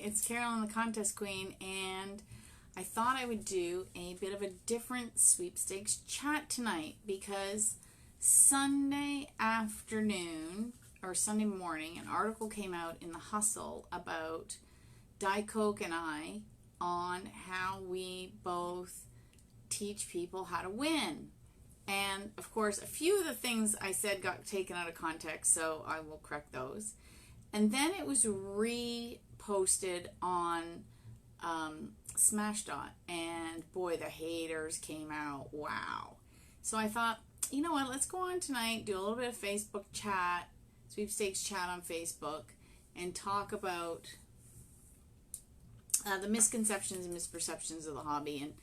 it's Carolyn, the Contest Queen, and I thought I would do a bit of a different sweepstakes chat tonight because Sunday afternoon or Sunday morning, an article came out in the Hustle about Di Coke and I on how we both teach people how to win. And of course, a few of the things I said got taken out of context, so I will correct those. And then it was reposted on Smashdot, and boy, the haters came out. Wow. So I thought, you know what, let's go on tonight, do a little bit of Facebook chat, sweepstakes chat on Facebook, and talk about the misconceptions and misperceptions of the hobby, and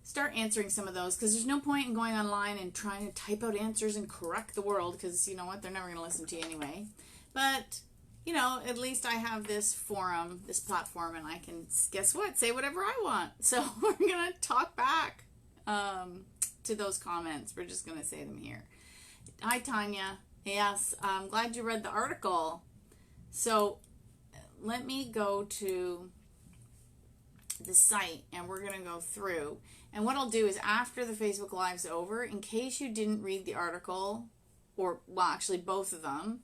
start answering some of those, because there's no point in going online and trying to type out answers and correct the world, because you know what, they're never going to listen to you anyway. But you know, at least I have this forum, this platform, and I can, guess what, say whatever I want. So we're going to talk back to those comments. We're just going to say them here. Hi, Tanya. Yes, I'm glad you read the article. So let me go to the site, and we're going to go through. And what I'll do is after the Facebook Live's over, in case you didn't read the article, or, well, actually both of them,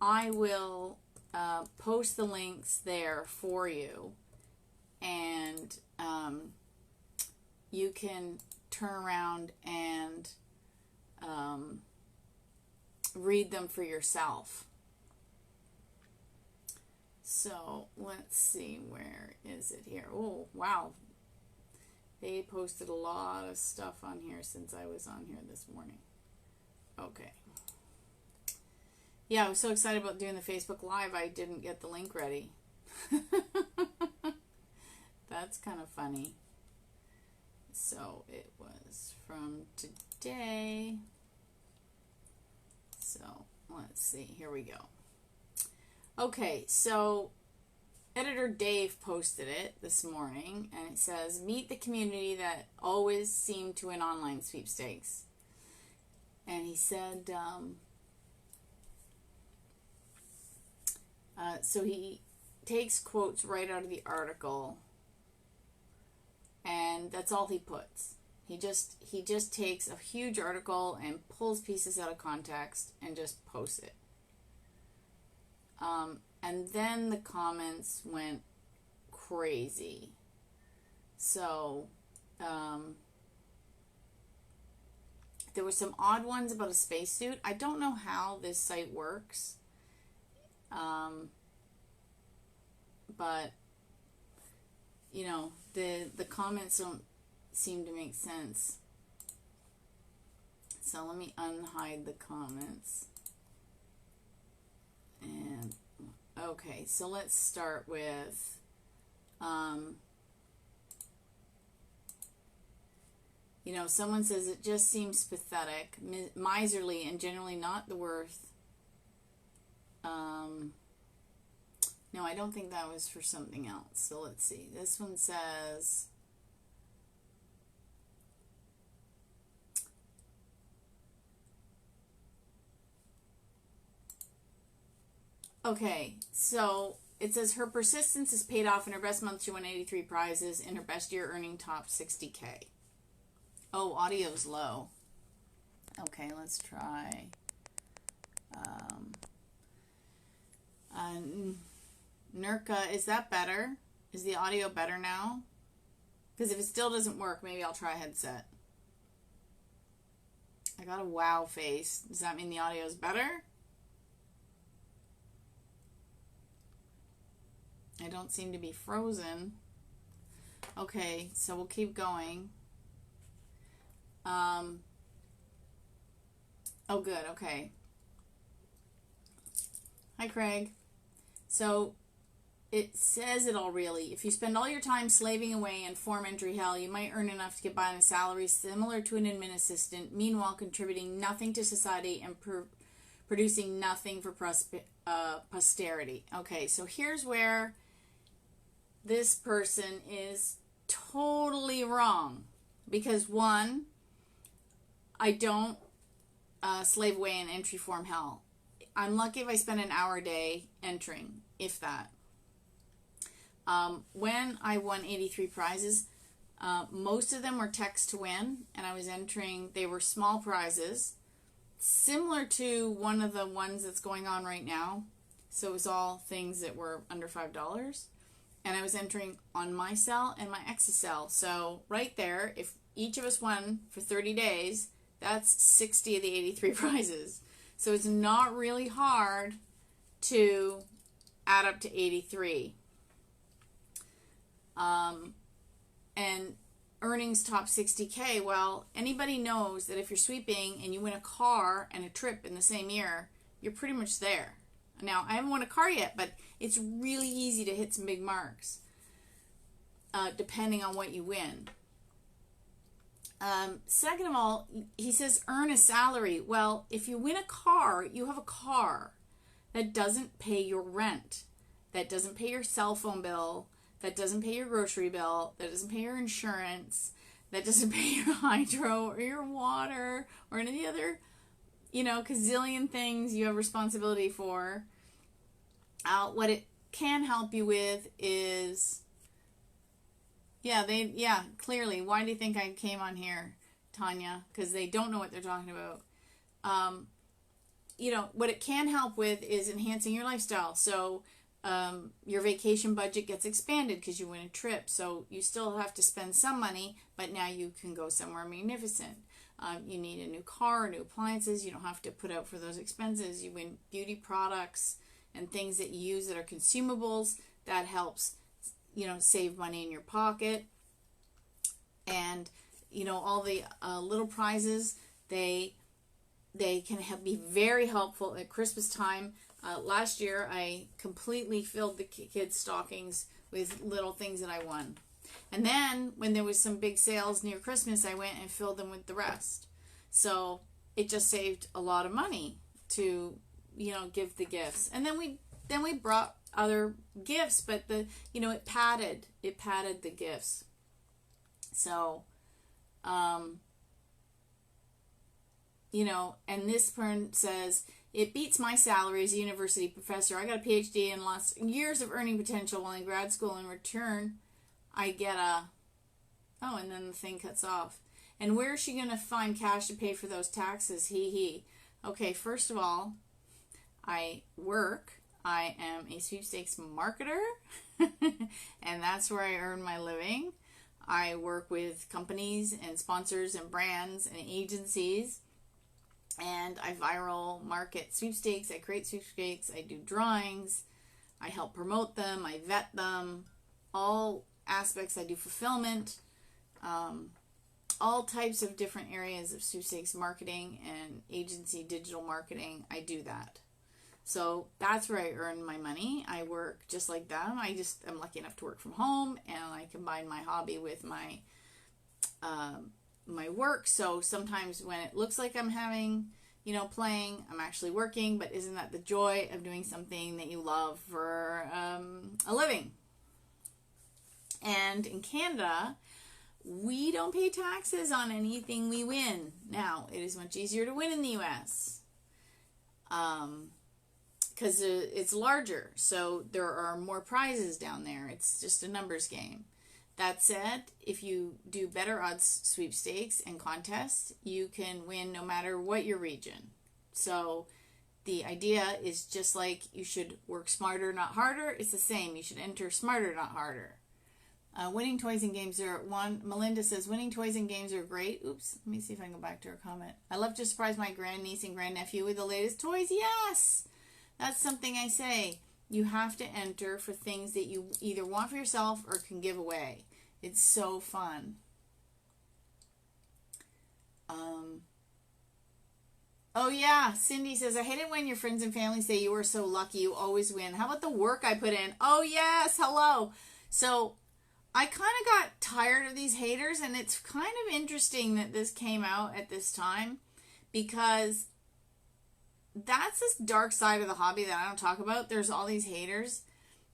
I will post the links there for you, and you can turn around and read them for yourself. So let's see, where is it here? Oh, wow. They posted a lot of stuff on here since I was on here this morning. Okay. Yeah, I was so excited about doing the Facebook Live, I didn't get the link ready. That's kind of funny. So it was from today. So let's see, here we go. Okay, so Editor Dave posted it this morning, and it says, meet the community that always seem to win online sweepstakes. And he said, so he takes quotes right out of the article, and that's all he puts. He just takes a huge article and pulls pieces out of context and just posts it. And then the comments went crazy. So there were some odd ones about a spacesuit. I don't know how this site works. But you know, the comments don't seem to make sense. So let me unhide the comments. And okay, so let's start with you know, someone says it just seems pathetic, miserly, and generally not the worth. No, I don't think that was for something else. So let's see. This one says, okay, so it says her persistence is paid off. In her best month, she won 83 prizes. In her best year, earning top 60K. Oh, audio's low. Okay, let's try. Nurka, is that better? Is the audio better now? Because if it still doesn't work, maybe I'll try a headset. I got a wow face. Does that mean the audio is better? I don't seem to be frozen. Okay, so we'll keep going. Oh, good, okay. Hi, Craig. So it says it all really. If you spend all your time slaving away in form entry hell, you might earn enough to get by on a salary similar to an admin assistant, meanwhile contributing nothing to society and producing nothing for posterity. Okay, so here's where this person is totally wrong. Because one, I don't slave away in entry form hell. I'm lucky if I spend an hour a day entering, if that. When I won 83 prizes, most of them were text to win, and I was entering, they were small prizes, similar to one of the ones that's going on right now. So it was all things that were under $5. And I was entering on my cell and my ex's cell. So right there, if each of us won for 30 days, that's 60 of the 83 prizes. So it's not really hard to add up to 83. And earnings top 60K. Well, anybody knows that if you're sweeping and you win a car and a trip in the same year, you're pretty much there. Now, I haven't won a car yet, but it's really easy to hit some big marks, depending on what you win. Second of all, he says earn a salary. Well, if you win a car, you have a car that doesn't pay your rent, that doesn't pay your cell phone bill, that doesn't pay your grocery bill, that doesn't pay your insurance, that doesn't pay your hydro or your water or any other, gazillion things you have responsibility for. What it can help you with is, clearly. Why do you think I came on here, Tanya? Because they don't know what they're talking about. What it can help with is enhancing your lifestyle. So your vacation budget gets expanded because you win a trip. So you still have to spend some money, but now you can go somewhere magnificent. You need a new car, new appliances. You don't have to put out for those expenses. You win beauty products and things that you use that are consumables. That helps, save money in your pocket. And, all the little prizes, they can be very helpful at Christmas time. Last year, I completely filled the kids' stockings with little things that I won. And then, when there was some big sales near Christmas, I went and filled them with the rest. So, it just saved a lot of money to, give the gifts. And then we brought other gifts, but it padded the gifts. So, and this person says, it beats my salary as a university professor. I got a PhD and lost years of earning potential while in grad school. In return, I get and then the thing cuts off. And where is she going to find cash to pay for those taxes? Okay, first of all, I work. I am a sweepstakes marketer, and that's where I earn my living. I work with companies and sponsors and brands and agencies, and I viral market sweepstakes. I create sweepstakes. I do drawings. I help promote them. I vet them. All aspects. I do fulfillment. All types of different areas of sweepstakes marketing and agency digital marketing. I do that. So that's where I earn my money. I work just like them. I'm lucky enough to work from home, and I combine my hobby with my my work. So sometimes when it looks like I'm having, playing, I'm actually working. But isn't that the joy of doing something that you love for a living? And in Canada, we don't pay taxes on anything we win. Now, it is much easier to win in the U.S. Because it's larger, so there are more prizes down there. It's just a numbers game. That said, if you do better odds sweepstakes and contests, you can win no matter what your region. So the idea is just like you should work smarter, not harder. It's the same. You should enter smarter, not harder. Winning toys and games are one. Melinda says, winning toys and games are great. Oops, let me see if I can go back to her comment. I love to surprise my grandniece and grandnephew with the latest toys. Yes! That's something I say. You have to enter for things that you either want for yourself or can give away. It's so fun. Oh yeah, Cindy says, I hate it when your friends and family say you are so lucky, you always win. How about the work I put in? Oh yes, hello. So I kind of got tired of these haters, and it's kind of interesting that this came out at this time, because that's this dark side of the hobby that I don't talk about. There's all these haters,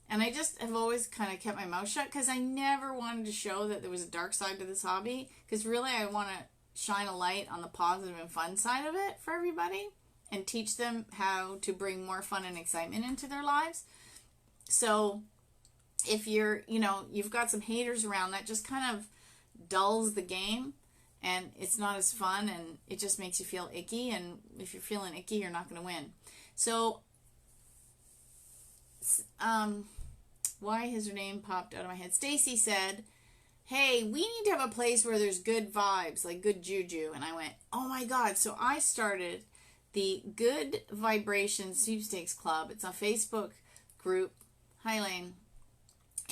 and I just have always kind of kept my mouth shut because I never wanted to show that there was a dark side to this hobby, because really I want to shine a light on the positive and fun side of it for everybody and teach them how to bring more fun and excitement into their lives. So if you're, you've got some haters around, that just kind of dulls the game and it's not as fun and it just makes you feel icky. And if you're feeling icky, you're not going to win. So, why has her name popped out of my head? Stacy said, hey, we need to have a place where there's good vibes, like good juju. And I went, oh my God. So I started the Good Vibration Sweepstakes Club. It's a Facebook group. Hi, Lane.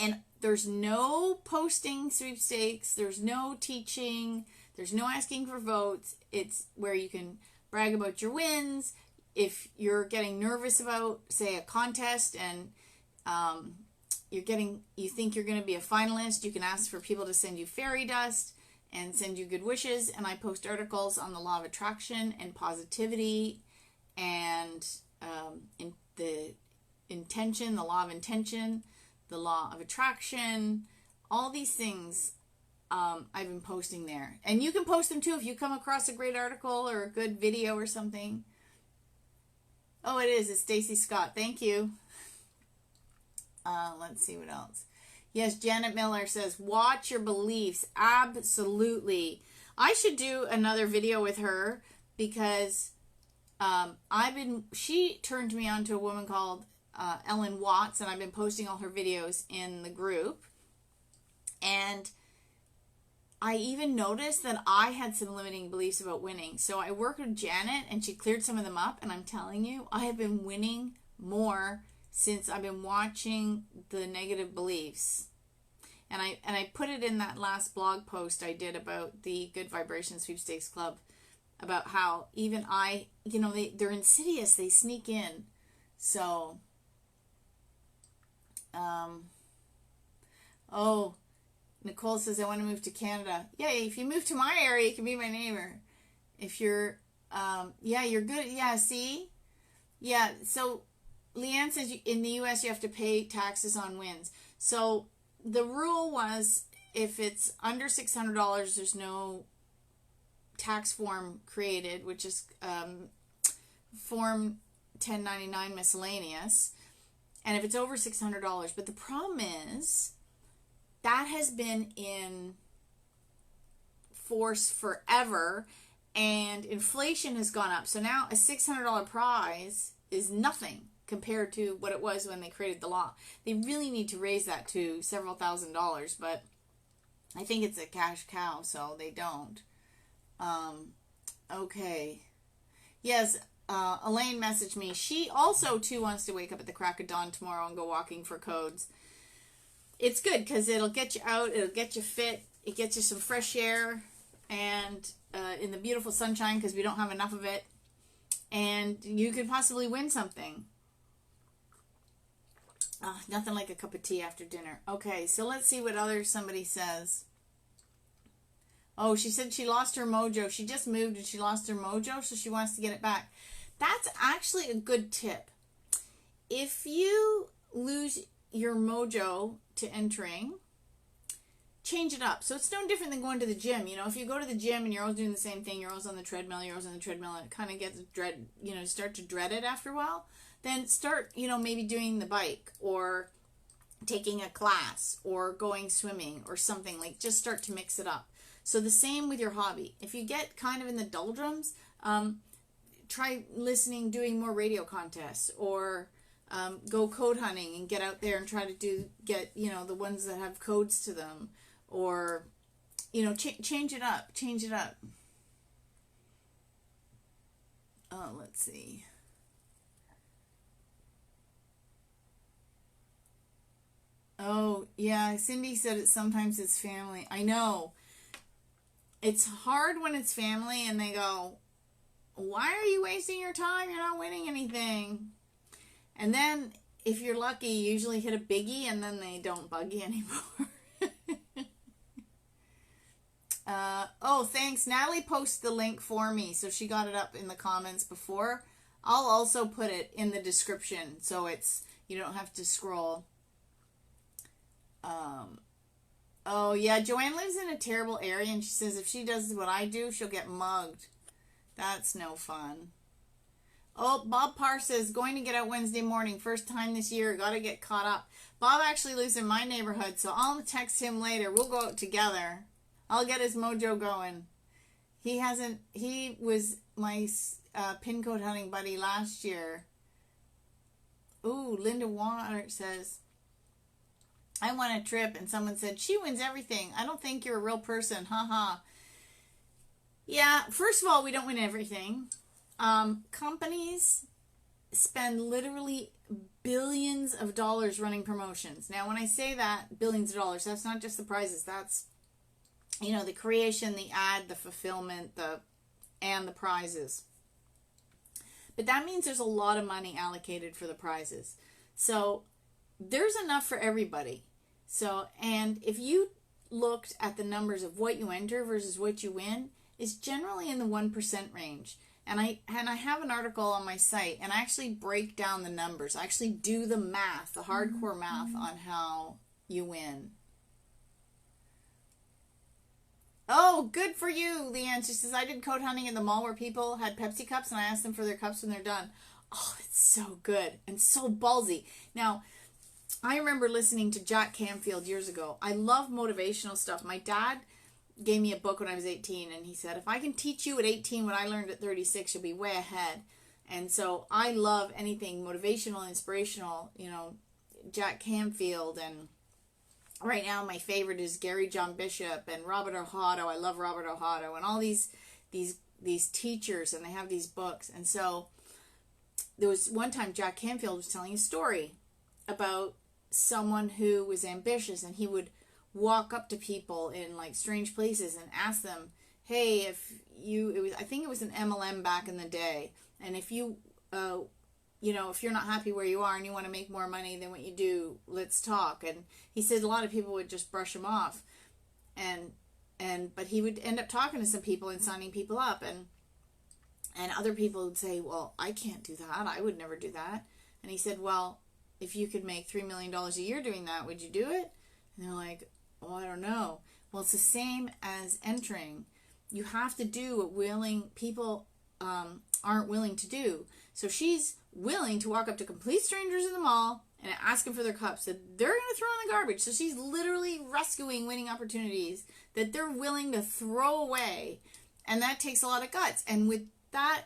And there's no posting sweepstakes. There's no teaching. There's no asking for votes. It's where you can brag about your wins. If you're getting nervous about, say, a contest and you think you're going to be a finalist, you can ask for people to send you fairy dust and send you good wishes. And I post articles on the law of attraction and positivity and in the intention, the law of intention, the law of attraction, all these things I've been posting there. And you can post them too if you come across a great article or a good video or something. Oh, it is. It's Stacy Scott. Thank you. Let's see what else. Yes, Janet Miller says, watch your beliefs. Absolutely. I should do another video with her because she turned me on to a woman called Ellen Watts, and I've been posting all her videos in the group. And I even noticed that I had some limiting beliefs about winning. So I worked with Janet and she cleared some of them up. And I'm telling you, I have been winning more since I've been watching the negative beliefs. And I put it in that last blog post I did about the Good Vibration Sweepstakes Club, about how even they're insidious. They sneak in. So, Nicole says, I want to move to Canada. Yay, if you move to my area, you can be my neighbor. If you're, you're good. Yeah, see? Yeah, so Leanne says in the U.S. you have to pay taxes on wins. So the rule was if it's under $600, there's no tax form created, which is Form 1099 miscellaneous. And if it's over $600, but the problem is that has been in force forever and inflation has gone up. So now a $600 prize is nothing compared to what it was when they created the law. They really need to raise that to several $1,000s, but I think it's a cash cow, so they don't. Okay. Yes, Elaine messaged me. She also, too, wants to wake up at the crack of dawn tomorrow and go walking for codes. It's good because it'll get you out, it'll get you fit, it gets you some fresh air, and in the beautiful sunshine because we don't have enough of it, and you could possibly win something. Nothing like a cup of tea after dinner. Okay, so let's see what somebody says. Oh, she said she lost her mojo. She just moved and she lost her mojo, so she wants to get it back. That's actually a good tip. If you lose your mojo to entering, change it up. So it's no different than going to the gym. If you go to the gym and you're always doing the same thing, you're always on the treadmill, and it kind of gets start to dread it after a while, then start, maybe doing the bike or taking a class or going swimming or something. Like, just start to mix it up. So the same with your hobby. If you get kind of in the doldrums, try doing more radio contests, or go code hunting and get out there and try to get the ones that have codes to them, or change it up. Let's see. Oh yeah, Cindy said sometimes it's family. I know. It's hard when it's family and they go, why are you wasting your time? You're not winning anything. And then, if you're lucky, you usually hit a biggie and then they don't bug you anymore. Thanks. Natalie posted the link for me, so she got it up in the comments before. I'll also put it in the description, so you don't have to scroll. Oh, yeah, Joanne lives in a terrible area, and she says if she does what I do, she'll get mugged. That's no fun. Oh, Bob Parr says, going to get out Wednesday morning. First time this year. Got to get caught up. Bob actually lives in my neighborhood, so I'll text him later. We'll go out together. I'll get his mojo going. He was my pin code hunting buddy last year. Ooh, Linda Water says, I won a trip and someone said, she wins everything. I don't think you're a real person. Haha. Yeah, first of all, we don't win everything. Companies spend literally billions of dollars running promotions. Now, when I say that, billions of dollars, that's not just the prizes. That's, the creation, the ad, the fulfillment, and the prizes. But that means there's a lot of money allocated for the prizes. So there's enough for everybody. And if you looked at the numbers of what you enter versus what you win, it's generally in the 1% range. And I have an article on my site, and I actually break down the numbers. I actually do the math, the hardcore math on how you win. Oh, good for you, Leanne. She says, I did code hunting at the mall where people had Pepsi cups, and I asked them for their cups when they're done. Oh, it's so good and so ballsy. Now, I remember listening to Jack Canfield years ago. I love motivational stuff. My dad gave me a book when I was 18, and he said, if I can teach you at 18 what I learned at 36, you'll be way ahead. And so I love anything motivational, inspirational, Jack Canfield, and right now my favorite is Gary John Bishop and Robert Ohotto. I love Robert Ohotto and all these teachers, and they have these books. And so there was one time Jack Canfield was telling a story about someone who was ambitious, and he would walk up to people in like strange places and ask them, hey, I think it was an MLM back in the day, and if you if you're not happy where you are and you want to make more money than what you do, let's talk. And he said a lot of people would just brush him off, but he would end up talking to some people and signing people up, and other people would say, well, I can't do that, I would never do that. And he said, well, if you could make $3 million a year doing that, would you do it? And they're like, oh, I don't know. Well, it's the same as entering. You have to do what people aren't willing to do. So she's willing to walk up to complete strangers in the mall and ask them for their cups that they're going to throw in the garbage. So she's literally rescuing winning opportunities that they're willing to throw away. And that takes a lot of guts. And with that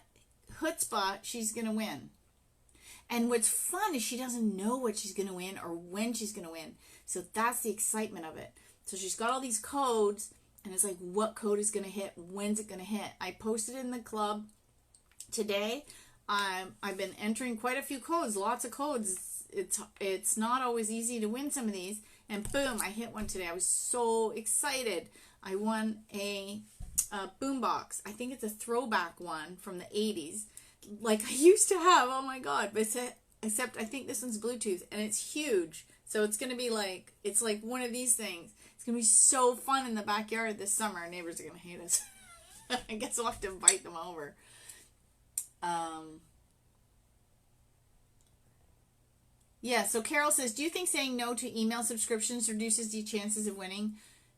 chutzpah, she's going to win. And what's fun is she doesn't know what she's going to win or when she's going to win. So that's the excitement of it. So she's got all these codes, and it's like, what code is going to hit? When's it going to hit? I posted in the club today. I've been entering quite a few codes, lots of codes. It's not always easy to win some of these. And boom, I hit one today. I was so excited. I won a boombox. I think it's a throwback one from the 80s. Like I used to have, oh my god, but except I think this one's Bluetooth, and it's huge. So it's going to be like, it's like one of these things. It's going to be so fun in the backyard this summer. Our neighbors are going to hate us. I guess we'll have to invite them over. Yeah, so Carol says, do you think saying no to email subscriptions reduces the chances of winning?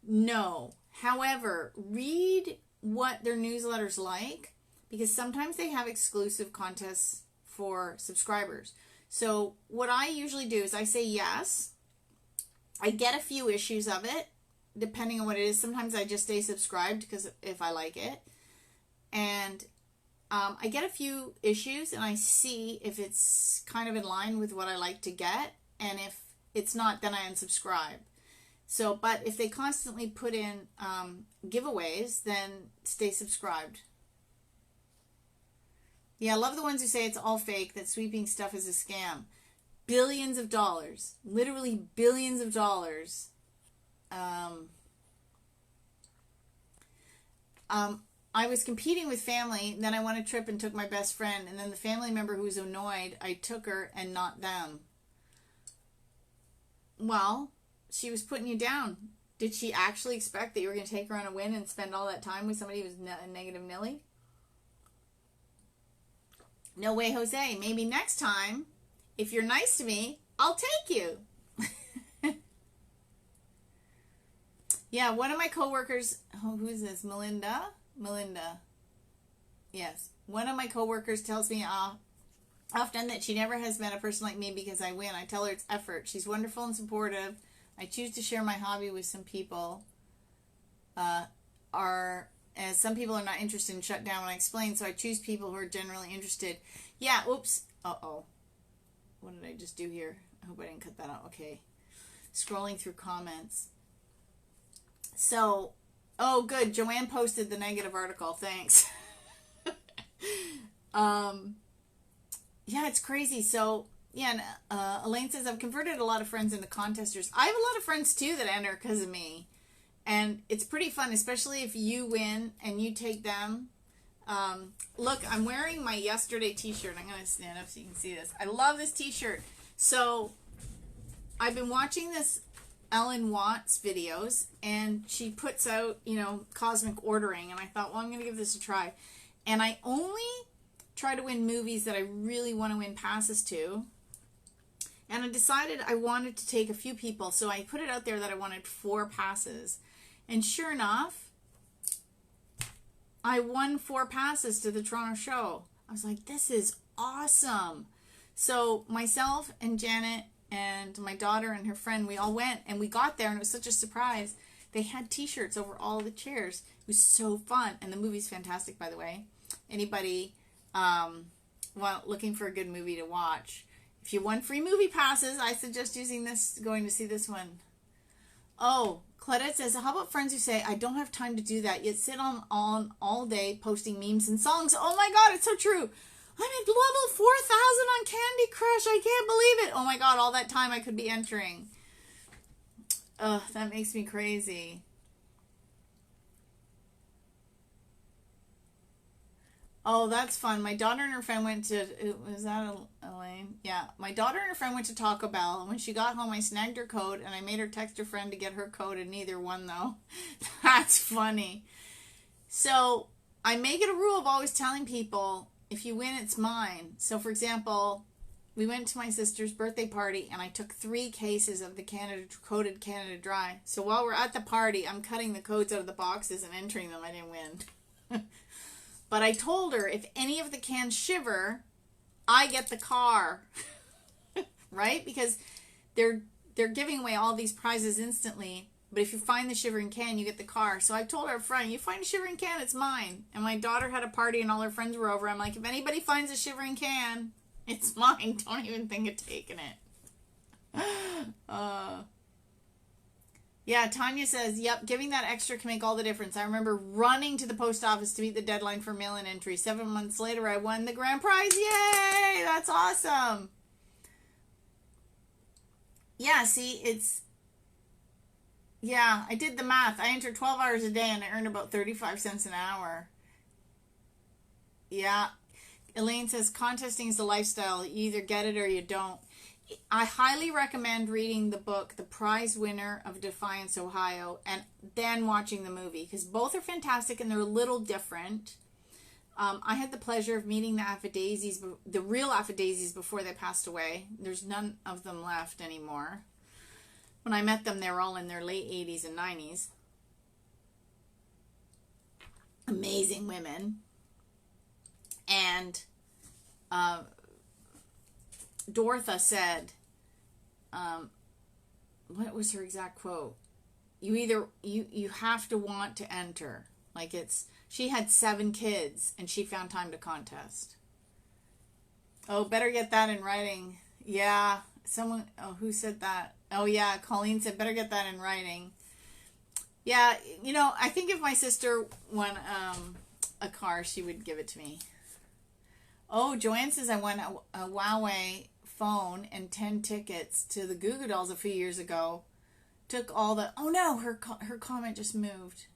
No. However, read what their newsletter's like, because sometimes they have exclusive contests for subscribers. So what I usually do is I say yes. I get a few issues of it, depending on what it is. Sometimes I just stay subscribed because if I like it. And I get a few issues and I see if it's kind of in line with what I like to get. And if it's not, then I unsubscribe. So, but if they constantly put in giveaways, then stay subscribed. Yeah, I love the ones who say it's all fake, that sweeping stuff is a scam. Billions of dollars. Literally billions of dollars. I was competing with family, then I won a trip and took my best friend, and then the family member who was annoyed, I took her and not them. Well, she was putting you down. Did she actually expect that you were going to take her on a win and spend all that time with somebody who was a negative Nilly? No way, Jose. Maybe next time, if you're nice to me, I'll take you. Yeah, one of my coworkers, who is this? Melinda? Yes. One of my coworkers tells me, often that she never has met a person like me because I win. I tell her it's effort. She's wonderful and supportive. I choose to share my hobby with some people. As some people are not interested and shut down when I explain, so I choose people who are generally interested. Yeah, oops. Uh-oh. What did I just do here? I hope I didn't cut that out. Okay. Scrolling through comments. So, oh, good. Joanne posted the negative article. Thanks. Yeah, it's crazy. So, yeah, and, Elaine says, I've converted a lot of friends into contesters. I have a lot of friends, too, that enter because of me. And it's pretty fun, especially if you win and you take them. Look, I'm wearing my yesterday t-shirt. I'm going to stand up so you can see this. I love this t-shirt. So, I've been watching this Ellen Watts videos, and she puts out, cosmic ordering. And I thought, well, I'm going to give this a try. And I only try to win movies that I really want to win passes to. And I decided I wanted to take a few people, so I put it out there that I wanted 4 passes. And sure enough, I won 4 passes to the Toronto show. I was like, this is awesome. So myself and Janet and my daughter and her friend, we all went, and we got there, and it was such a surprise. They had t-shirts over all the chairs. It was so fun. And the movie's fantastic, by the way. Anybody looking for a good movie to watch, if you want free movie passes, I suggest going to see this one. Oh, Claudette says, how about friends who say, I don't have time to do that, yet sit on all day posting memes and songs? Oh my God, it's so true. I'm at level 4,000 on Candy Crush. I can't believe it. Oh my God, all that time I could be entering. Ugh, that makes me crazy. Oh, that's fun. My daughter and her friend went to, was that Elaine? Yeah. My daughter and her friend went to Taco Bell, and when she got home, I snagged her code, and I made her text her friend to get her code, and neither won, though. That's funny. So, I make it a rule of always telling people, if you win, it's mine. So, for example, we went to my sister's birthday party, and I took 3 cases of the coded Canada Dry. So, while we're at the party, I'm cutting the codes out of the boxes and entering them. I didn't win. But I told her, if any of the cans shiver, I get the car. Right? Because they're giving away all these prizes instantly. But if you find the shivering can, you get the car. So I told her up front, you find a shivering can, it's mine. And my daughter had a party and all her friends were over. I'm like, if anybody finds a shivering can, it's mine. Don't even think of taking it. Yeah, Tanya says, yep, giving that extra can make all the difference. I remember running to the post office to meet the deadline for mail-in entry. 7 months later, I won the grand prize. Yay! That's awesome. Yeah, see, yeah, I did the math. I entered 12 hours a day, and I earned about 35 cents an hour. Yeah. Elaine says, contesting is a lifestyle. You either get it or you don't. I highly recommend reading the book, The Prize Winner of Defiance, Ohio, and then watching the movie, because both are fantastic and they're a little different. I had the pleasure of meeting the Affadaisies, the real Affadaisies, before they passed away. There's none of them left anymore. When I met them, they were all in their late 80s and 90s. Amazing women. And Dorotha said, what was her exact quote? You have to want to enter. Like she had 7 kids and she found time to contest. Oh, better get that in writing. Yeah, who said that? Oh yeah, Colleen said, better get that in writing. Yeah, I think if my sister won a car, she would give it to me. Oh, Joanne says, I won a Huawei phone and 10 tickets to the Goo Goo Dolls a few years ago. Took all the... Oh no, her comment just moved.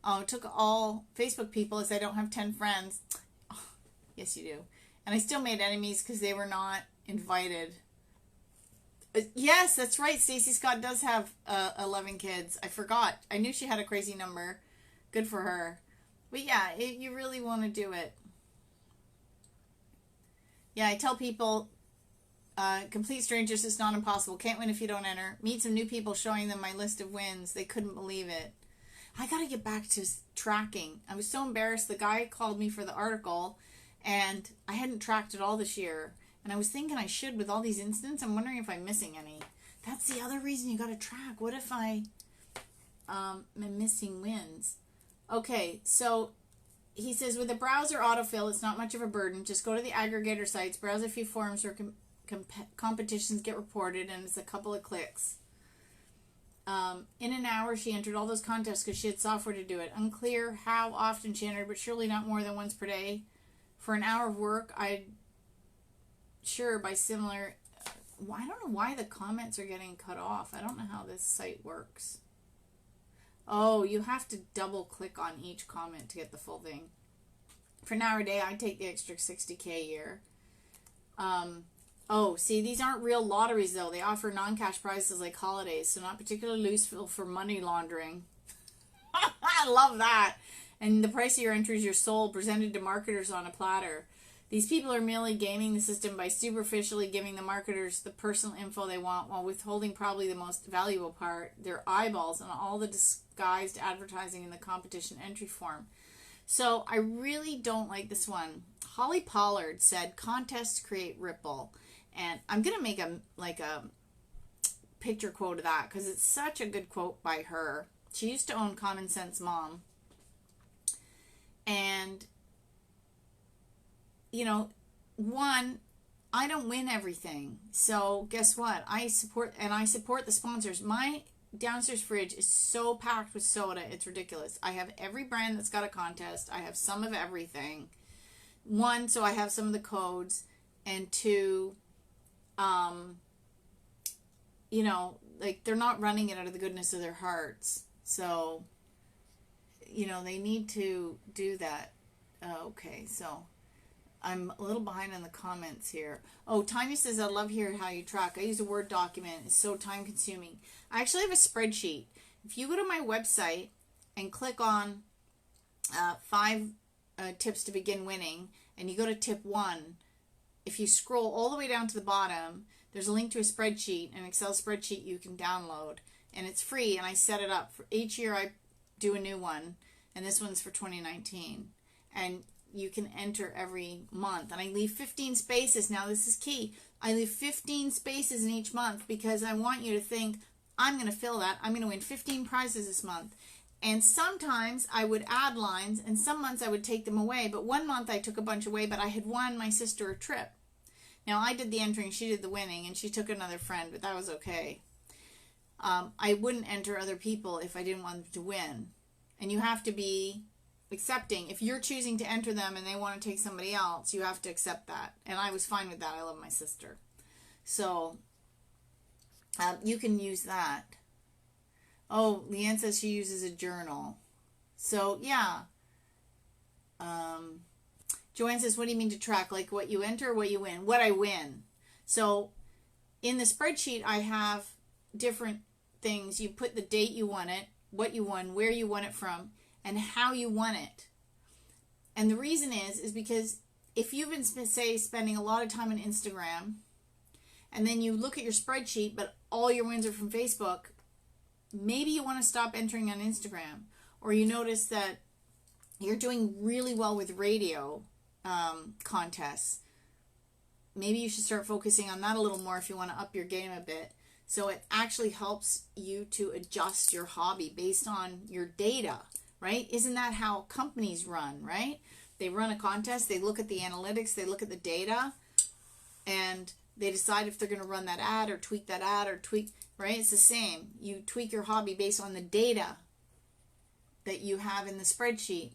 Oh, took all Facebook people as I don't have 10 friends. Oh, yes, you do. And I still made enemies because they were not invited. Yes, that's right. Stacey Scott does have 11 kids. I forgot. I knew she had a crazy number. Good for her. But yeah, you really want to do it. Yeah, I tell people, complete strangers is not impossible. Can't win if you don't enter. Meet some new people, showing them my list of wins. They couldn't believe it. I got to get back to tracking. I was so embarrassed. The guy called me for the article, And I hadn't tracked it all this year. And I was thinking I should with all these incidents. I'm wondering if I'm missing any. That's the other reason you got to track. What if I am missing wins? Okay, so he says, with the browser autofill, it's not much of a burden. Just go to the aggregator sites, browse a few forums where competitions get reported, and it's a couple of clicks. In an hour, she entered all those contests because she had software to do it. Unclear how often she entered, but surely not more than once per day. For an hour of work, sure, by similar... I don't know why the comments are getting cut off. I don't know how this site works. Oh, you have to double click on each comment to get the full thing. For an hour a day, I take the extra $60K a year. Oh, see, these aren't real lotteries, though. They offer non-cash prizes like holidays, so not particularly useful for money laundering. I love that. And the price of your entry is your soul, presented to marketers on a platter. These people are merely gaming the system by superficially giving the marketers the personal info they want while withholding probably the most valuable part, their eyeballs, and all the disguised advertising in the competition entry form. So I really don't like this one. Holly Pollard said, contests create ripple. And I'm going to make a picture quote of that because it's such a good quote by her. She used to own Common Sense Mom. And, you know, one, I don't win everything. So guess what? I support the sponsors. My downstairs fridge is so packed with soda, it's ridiculous. I have every brand that's got a contest. I have some of everything. One, so I have some of the codes. And two, you know, like they're not running it out of the goodness of their hearts. So, you know, they need to do that. Okay, so I'm a little behind on the comments here. Oh, Tanya says, I love hearing how you track. I use a Word document. It's so time consuming. I actually have a spreadsheet. If you go to my website and click on 5 tips to begin winning, and you go to tip 1, if you scroll all the way down to the bottom, there's a link to a spreadsheet, an Excel spreadsheet you can download. And it's free, and I set it up. For each year I do a new one, and this one's for 2019. And you can enter every month. And I leave 15 spaces. Now, this is key. I leave 15 spaces in each month because I want you to think, I'm going to fill that. I'm going to win 15 prizes this month. And sometimes I would add lines, and some months I would take them away. But one month I took a bunch away, but I had won my sister a trip. Now, I did the entering, she did the winning, and she took another friend, but that was okay. I wouldn't enter other people if I didn't want them to win. And you have to be accepting. If you're choosing to enter them and they want to take somebody else, you have to accept that. And I was fine with that. I love my sister. So, you can use that. Oh, Leanne says she uses a journal. So, yeah. Joanne says, what do you mean to track? Like what you enter or what you win? What I win. So, in the spreadsheet, I have different things. You put the date you won it, what you won, where you won it from, and how you won it. And the reason is because if you've been, say, spending a lot of time on Instagram, and then you look at your spreadsheet, but all your wins are from Facebook, maybe you want to stop entering on Instagram. Or you notice that you're doing really well with radio contests. Maybe you should start focusing on that a little more if you want to up your game a bit. So it actually helps you to adjust your hobby based on your data, right? Isn't that how companies run, right? They run a contest, they look at the analytics, they look at the data, and they decide if they're going to run that ad or tweak that ad or tweak, right? It's the same. You tweak your hobby based on the data that you have in the spreadsheet.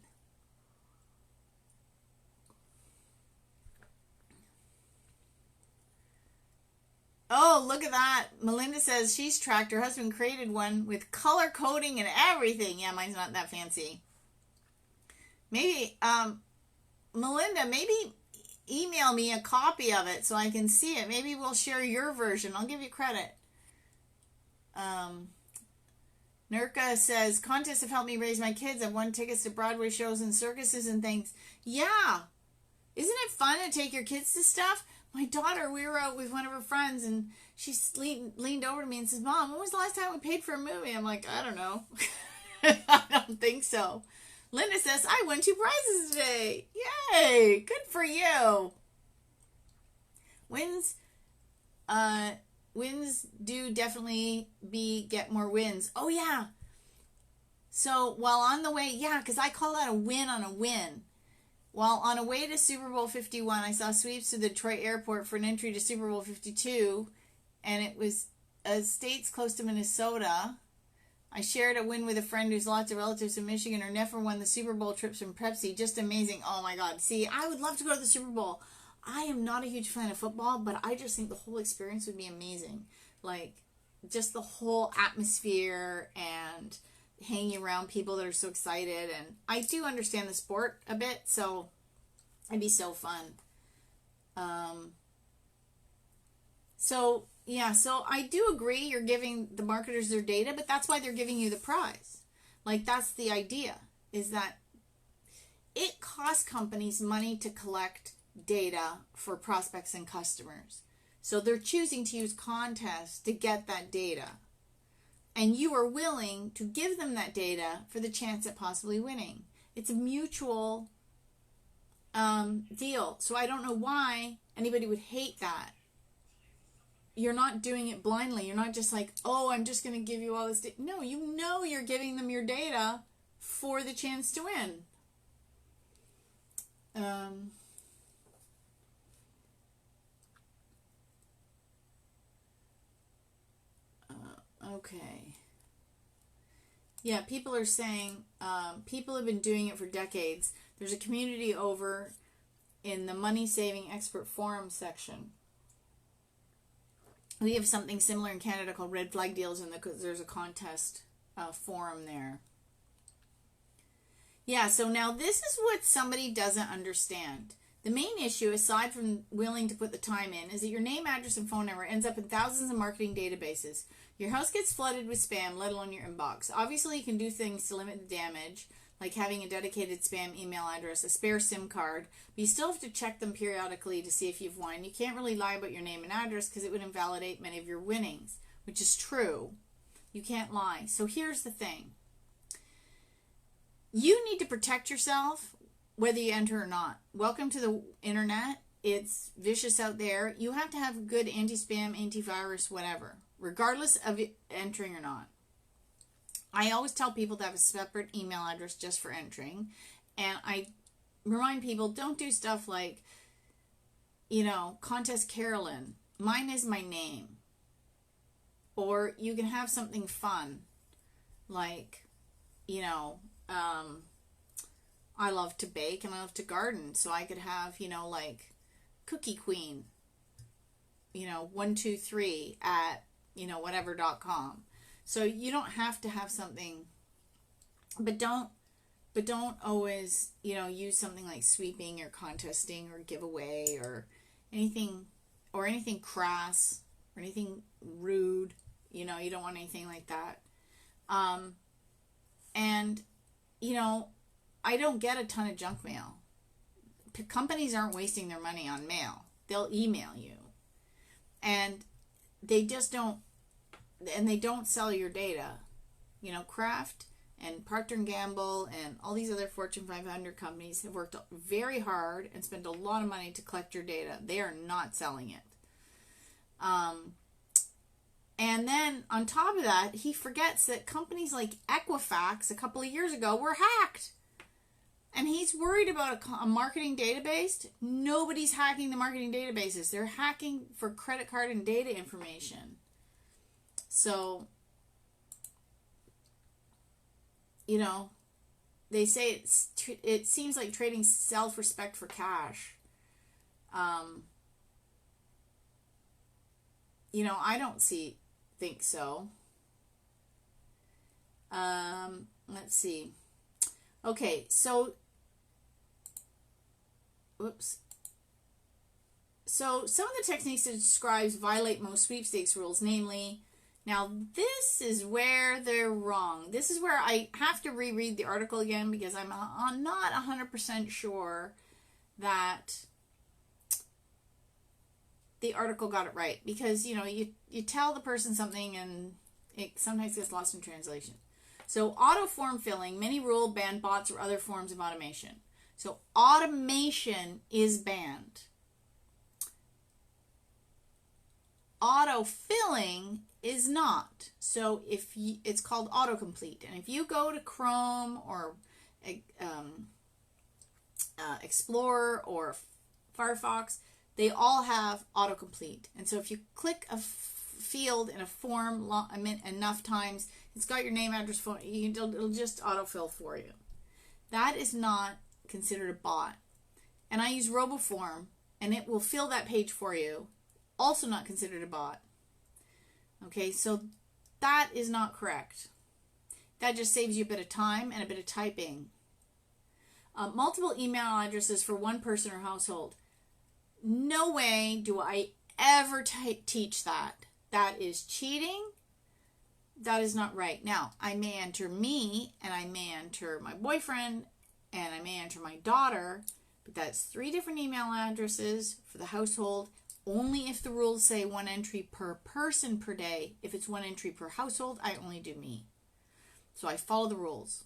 Oh, look at that. Melinda says she's tracked. Her husband created one with color coding and everything. Yeah, mine's not that fancy. Maybe, Melinda, maybe email me a copy of it so I can see it. Maybe we'll share your version. I'll give you credit. Nurka says, contests have helped me raise my kids. I've won tickets to Broadway shows and circuses and things. Yeah. Isn't it fun to take your kids to stuff? My daughter, we were out with one of her friends, and she leaned over to me and says, Mom, when was the last time we paid for a movie? I'm like, I don't know. I don't think so. Linda says, I won 2 prizes today. Yay! Good for you. Wins do definitely get more wins. Oh, yeah. So while on the way, because I call that a win on a win. While on a way to Super Bowl 51, I saw sweeps to the Detroit airport for an entry to Super Bowl 52, and it was states close to Minnesota. I shared a win with a friend who's lots of relatives in Michigan. Her nephew won the Super Bowl trips from Pepsi. Just amazing. Oh my God. See, I would love to go to the Super Bowl. I am not a huge fan of football, but I just think the whole experience would be amazing. Like, just the whole atmosphere and hanging around people that are so excited. And I do understand the sport a bit, so it'd be so fun. So I do agree you're giving the marketers their data, but that's why they're giving you the prize. Like, that's the idea, is that it costs companies money to collect data for prospects and customers. So they're choosing to use contests to get that data. And you are willing to give them that data for the chance at possibly winning. It's a mutual deal. So I don't know why anybody would hate that. You're not doing it blindly. You're not just like, oh, I'm just going to give you all this data. No, you know you're giving them your data for the chance to win. Okay. Yeah, people are saying, people have been doing it for decades. There's a community over in the Money Saving Expert Forum section. We have something similar in Canada called Red Flag Deals, and there's a contest forum there. Yeah, so now this is what somebody doesn't understand. The main issue, aside from willing to put the time in, is that your name, address, and phone number ends up in thousands of marketing databases. Your house gets flooded with spam, let alone your inbox. Obviously, you can do things to limit the damage, like having a dedicated spam email address, a spare SIM card, but you still have to check them periodically to see if you've won. You can't really lie about your name and address because it would invalidate many of your winnings, which is true. You can't lie. So here's the thing. You need to protect yourself whether you enter or not. Welcome to the internet. It's vicious out there. You have to have good anti-spam, antivirus, whatever, regardless of it entering or not. I always tell people to have a separate email address just for entering. And I remind people, don't do stuff like, Contest Carolyn. Mine is my name. Or you can have something fun, like, I love to bake and I love to garden. So I could have, like Cookie Queen, 123 at, whatever.com. So you don't have to have something, but don't always, use something like sweeping or contesting or giveaway or anything crass or anything rude. You don't want anything like that. And, I don't get a ton of junk mail. Companies aren't wasting their money on mail. They'll email you. And they just don't, and they don't sell your data. Kraft and Procter & Gamble and all these other Fortune 500 companies have worked very hard and spent a lot of money to collect your data. They are not selling it. And then on top of that, he forgets that companies like Equifax a couple of years ago were hacked. And he's worried about a marketing database. Nobody's hacking the marketing databases. They're hacking for credit card and data information. So, they say it seems like trading self-respect for cash. I don't think so. Let's see. Okay, so, whoops. So some of the techniques it describes violate most sweepstakes rules, namely, now this is where they're wrong. This is where I have to reread the article again because I'm not 100% sure that the article got it right. Because, you tell the person something and it sometimes gets lost in translation. So auto form filling, many rule ban bots or other forms of automation. So automation is banned. Auto filling is not. So if you, it's called autocomplete, and if you go to Chrome or Explorer or Firefox, they all have autocomplete. And so if you click a field in a form enough times, it's got your name, address, phone, it'll just autofill for you. That is not considered a bot. And I use RoboForm, and it will fill that page for you. Also not considered a bot. Okay, so that is not correct. That just saves you a bit of time and a bit of typing. Multiple email addresses for one person or household. No way do I ever teach that. That is cheating. That is not right. Now, I may enter me, and I may enter my boyfriend, and I may enter my daughter, but that's 3 different email addresses for the household. Only if the rules say 1 entry per person per day. If it's 1 entry per household, I only do me. So I follow the rules.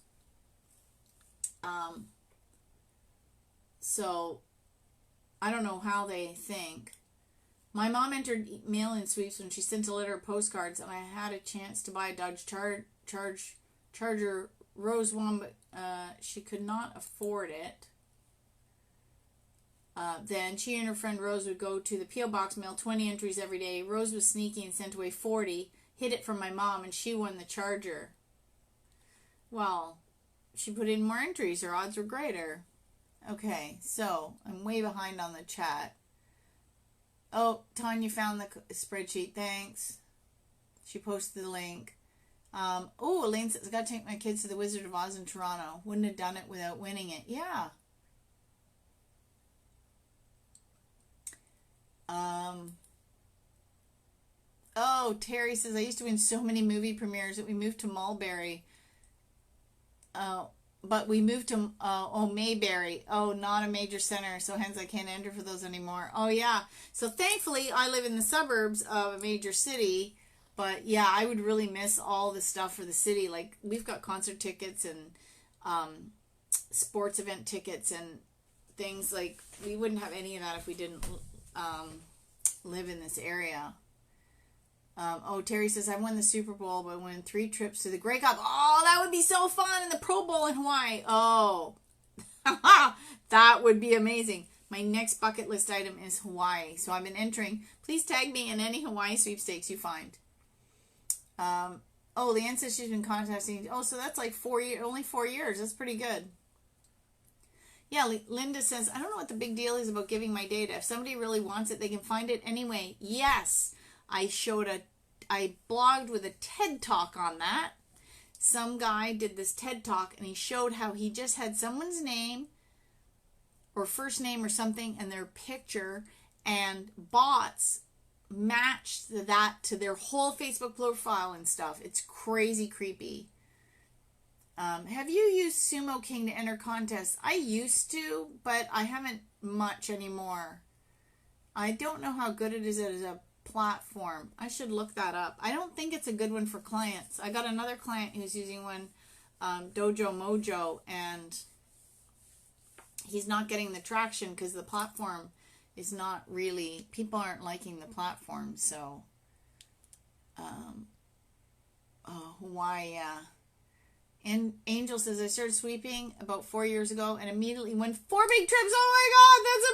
So I don't know how they think. My mom entered mail-in sweeps when she sent a letter of postcards, and I had a chance to buy a Dodge Charger Rose one, but she could not afford it. Then she and her friend Rose would go to the P.O. Box, mail 20 entries every day. Rose was sneaky and sent away 40, hid it from my mom, and she won the Charger. Well, she put in more entries. Her odds were greater. Okay, so I'm way behind on the chat. Oh, Tanya found the spreadsheet. Thanks. She posted the link. Elaine says, I got to take my kids to the Wizard of Oz in Toronto. Wouldn't have done it without winning it. Yeah. Terry says, I used to win so many movie premieres that we moved to Mulberry. But we moved to, Mayberry. Oh, not a major center, so hence I can't enter for those anymore. Oh, yeah. So thankfully, I live in the suburbs of a major city. But, yeah, I would really miss all the stuff for the city. Like, we've got concert tickets and sports event tickets and things. Like, we wouldn't have any of that if we didn't live in this area. Terry says, I won the Super Bowl, but I won 3 trips to the Grey Cup. Oh, that would be so fun. And the Pro Bowl in Hawaii. Oh, that would be amazing. My next bucket list item is Hawaii. So I've been entering. Please tag me in any Hawaii sweepstakes you find. Leanne says she's been contacting. Oh, so that's like 4 years, only 4 years. That's pretty good. Yeah, Linda says, I don't know what the big deal is about giving my data. If somebody really wants it, they can find it anyway. Yes. I blogged with a TED Talk on that. Some guy did this TED Talk, and he showed how he just had someone's name or first name or something and their picture, and bots matched that to their whole Facebook profile and stuff. It's crazy creepy. Have you used Sumo King to enter contests? I used to, but I haven't much anymore. I don't know how good it is as a platform. I should look that up. I don't think it's a good one for clients. I got another client who's using one, Dojo Mojo, and he's not getting the traction because the platform is not really, people aren't liking the platform. So Hawaii, and Angel says, I started sweeping about 4 years ago and immediately won 4 big trips. Oh my God, that's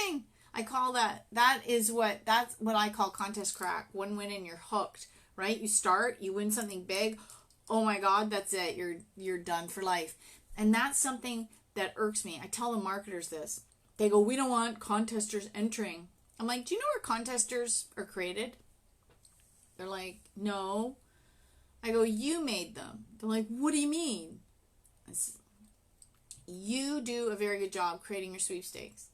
amazing. I call that's what I call contest crack. 1 win and you're hooked, right? You start, you win something big. Oh my God, that's it. You're done for life. And that's something that irks me. I tell the marketers this. They go, we don't want contesters entering. I'm like, do you know where contesters are created? They're like, no. I go, you made them. They're like, what do you mean? You do a very good job creating your sweepstakes.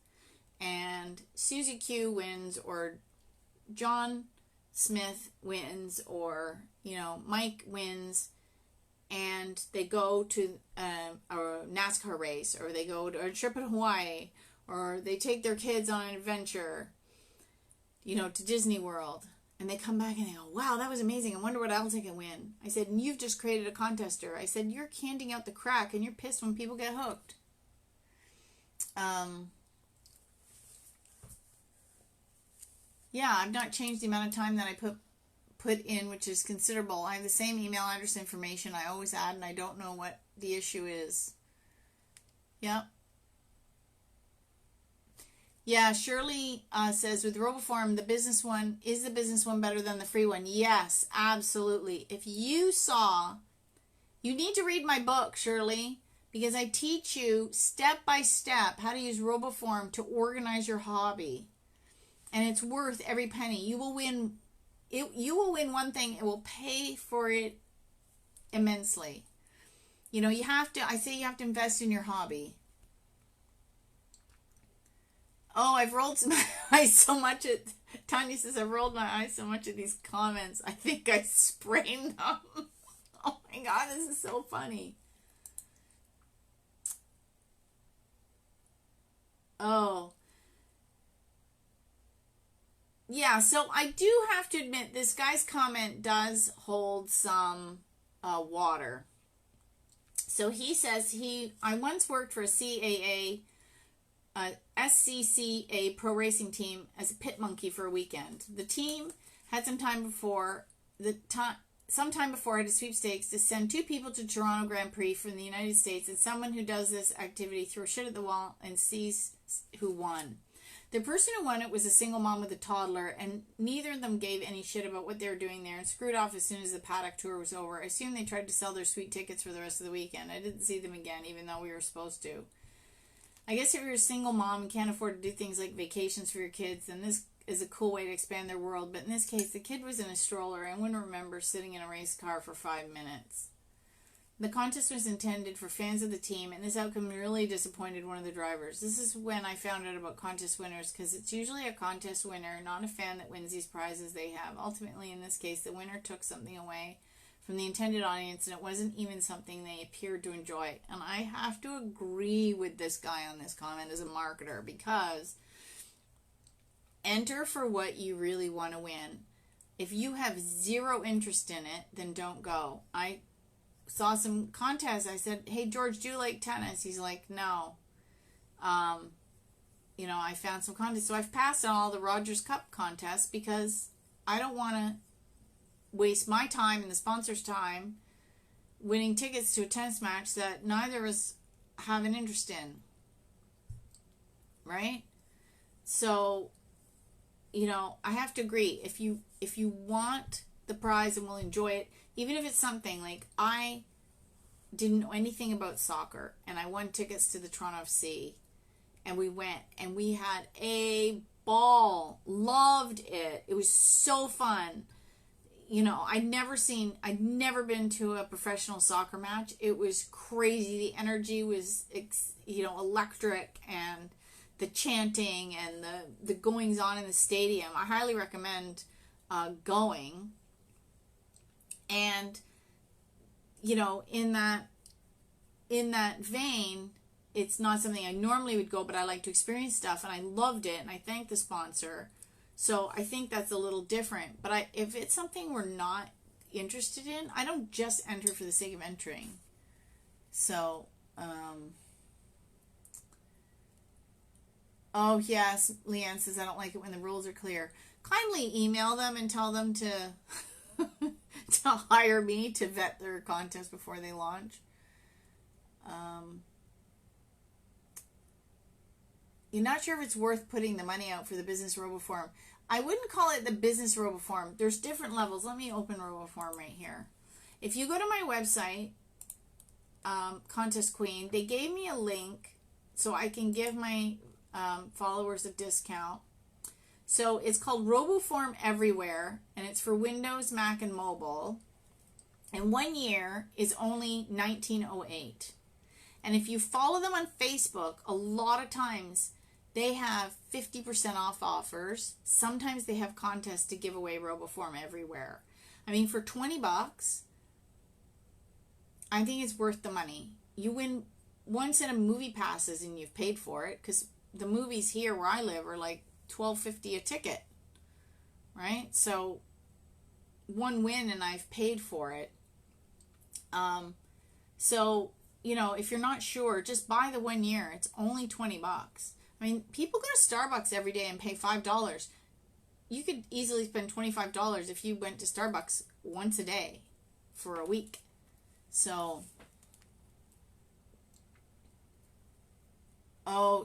And Susie Q wins, or John Smith wins, or, Mike wins, and they go to a NASCAR race, or they go to a trip in Hawaii, or they take their kids on an adventure, to Disney World. And they come back and they go, wow, that was amazing. I wonder what else I can win. I said, and you've just created a contester. I said, you're handing out the crack and you're pissed when people get hooked. Yeah, I've not changed the amount of time that I put in, which is considerable. I have the same email address information I always add, and I don't know what the issue is. Yep. Yeah, Shirley says, with RoboForm, the business one, is the business one better than the free one? Yes, absolutely. If you saw, you need to read my book, Shirley, because I teach you step by step how to use RoboForm to organize your hobby. And it's worth every penny. You will win one thing, it will pay for it immensely. You know, I say you have to invest in your hobby. Oh, I've rolled my eyes so much at, Tanya says, I've rolled my eyes so much at these comments. I think I sprained them. Oh my God, this is so funny. Oh. Yeah, so I do have to admit, this guy's comment does hold some water. So he says I once worked for a SCCA pro racing team as a pit monkey for a weekend. The team had some time before had a sweepstakes to send 2 people to Toronto Grand Prix from the United States, and someone who does this activity throws shit at the wall and sees who won. The person who won it was a single mom with a toddler, and neither of them gave any shit about what they were doing there and screwed off as soon as the paddock tour was over. I assume they tried to sell their sweet tickets for the rest of the weekend. I didn't see them again, even though we were supposed to. I guess if you're a single mom and can't afford to do things like vacations for your kids, then this is a cool way to expand their world. But in this case, the kid was in a stroller and wouldn't remember sitting in a race car for 5 minutes. The contest was intended for fans of the team, and this outcome really disappointed one of the drivers. This is when I found out about contest winners, because it's usually a contest winner, not a fan, that wins these prizes they have. Ultimately, in this case, the winner took something away from the intended audience, and it wasn't even something they appeared to enjoy. And I have to agree with this guy on this comment as a marketer, because enter for what you really want to win. If you have zero interest in it, then don't go. I saw some contests. I said, hey, George, do you like tennis? He's like, no. I found some contests. So I've passed on all the Rogers Cup contests because I don't want to waste my time and the sponsor's time winning tickets to a tennis match that neither of us have an interest in. Right? So, I have to agree. If you want the prize and will enjoy it, even if it's something like, I didn't know anything about soccer and I won tickets to the Toronto FC, and we went and we had a ball. Loved it. It was so fun. I'd never been to a professional soccer match. It was crazy. The energy was, electric, and the chanting and the goings on in the stadium. I highly recommend going. And, in that vein, it's not something I normally would go, but I like to experience stuff, and I loved it, and I thank the sponsor. So I think that's a little different. But if it's something we're not interested in, I don't just enter for the sake of entering. So, oh yes, Leanne says, I don't like it when the rules are clear. Kindly email them and tell them to to hire me to vet their contest before they launch. You're not sure if it's worth putting the money out for the business RoboForm. I wouldn't call it the business RoboForm. There's different levels. Let me open RoboForm right here. If you go to my website, Contest Queen, they gave me a link so I can give my followers a discount. So it's called RoboForm Everywhere, and it's for Windows, Mac, and mobile. And 1 year is only $19.08. And if you follow them on Facebook, a lot of times they have 50% off offers. Sometimes they have contests to give away RoboForm Everywhere. I mean, for $20, I think it's worth the money. You win one set of movie passes and you've paid for it, because the movies here where I live are like $12.50 a ticket. right? So one win and I've paid for it. So, if you're not sure, just buy the 1 year. It's only $20. I mean, people go to Starbucks every day and pay $5. You could easily spend $25 if you went to Starbucks once a day for a week. So,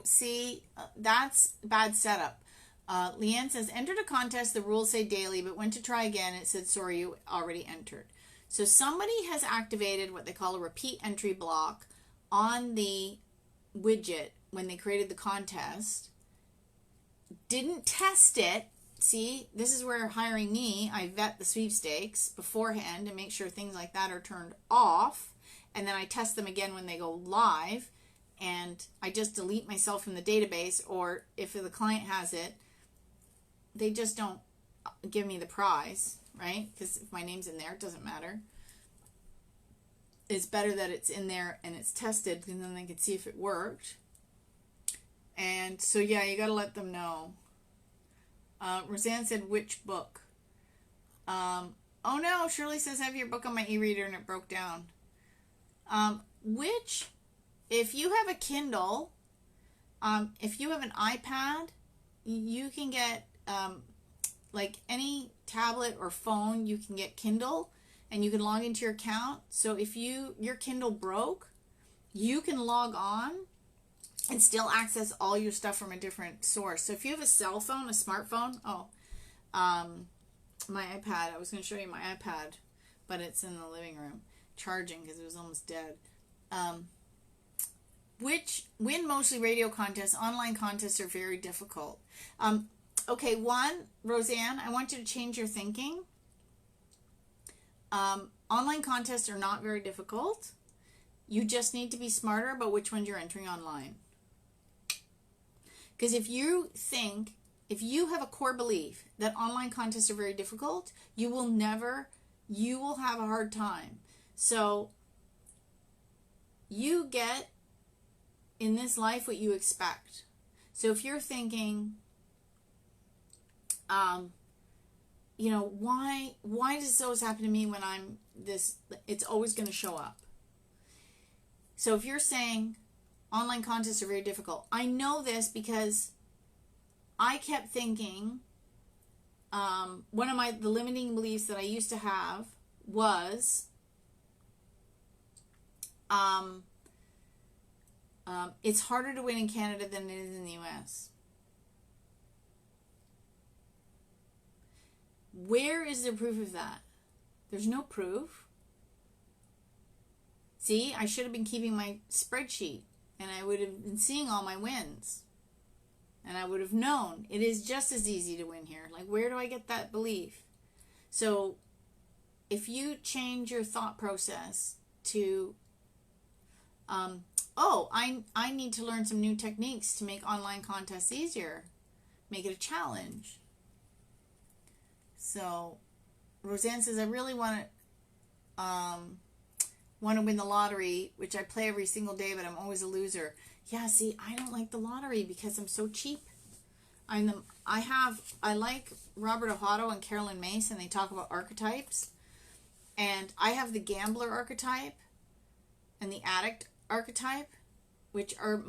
see, that's bad setup. Leanne says, entered a contest, the rules say daily, but went to try again, it said, sorry, you already entered. So somebody has activated what they call a repeat entry block on the widget when they created the contest, didn't test it. See, this is where hiring me, I vet the sweepstakes beforehand to make sure things like that are turned off, and then I test them again when they go live, and I just delete myself from the database, or if the client has it, they just don't give me the prize, right? Because if my name's in there, it doesn't matter. It's better that it's in there and it's tested, and then they can see if it worked. And so, yeah, you got to let them know. Roseanne said, which book? Oh no, Shirley says, I have your book on my e-reader and it broke down. If you have a Kindle, if you have an iPad, you can get, like any tablet or phone, you can get Kindle and you can log into your account. So if your Kindle broke, you can log on and still access all your stuff from a different source. So if you have a cell phone, a smartphone, my iPad, I was going to show you my iPad, but it's in the living room charging because it was almost dead. Win mostly radio contests. Online contests are very difficult. Okay, Roseanne, I want you to change your thinking. Online contests are not very difficult. You just need to be smarter about which ones you're entering online. Because if you have a core belief that online contests are very difficult, you will have a hard time. So you get in this life what you expect. So if you're thinking, why does this always happen to me when I'm this, it's always going to show up. So if you're saying online contests are very difficult, I know this because I kept thinking, one of the limiting beliefs that I used to have was, it's harder to win in Canada than it is in the US. Where is the proof of that? There's no proof. See, I should have been keeping my spreadsheet and I would have been seeing all my wins. And I would have known it is just as easy to win here. Like, where do I get that belief? So if you change your thought process to, I need to learn some new techniques to make online contests easier. Make it a challenge. So Roseanne says, I really want to win the lottery, which I play every single day, but I'm always a loser. Yeah, see, I don't like the lottery because I'm so cheap. I like Robert Ohotto and Carolyn Mace, and they talk about archetypes. And I have the gambler archetype and the addict archetype, which are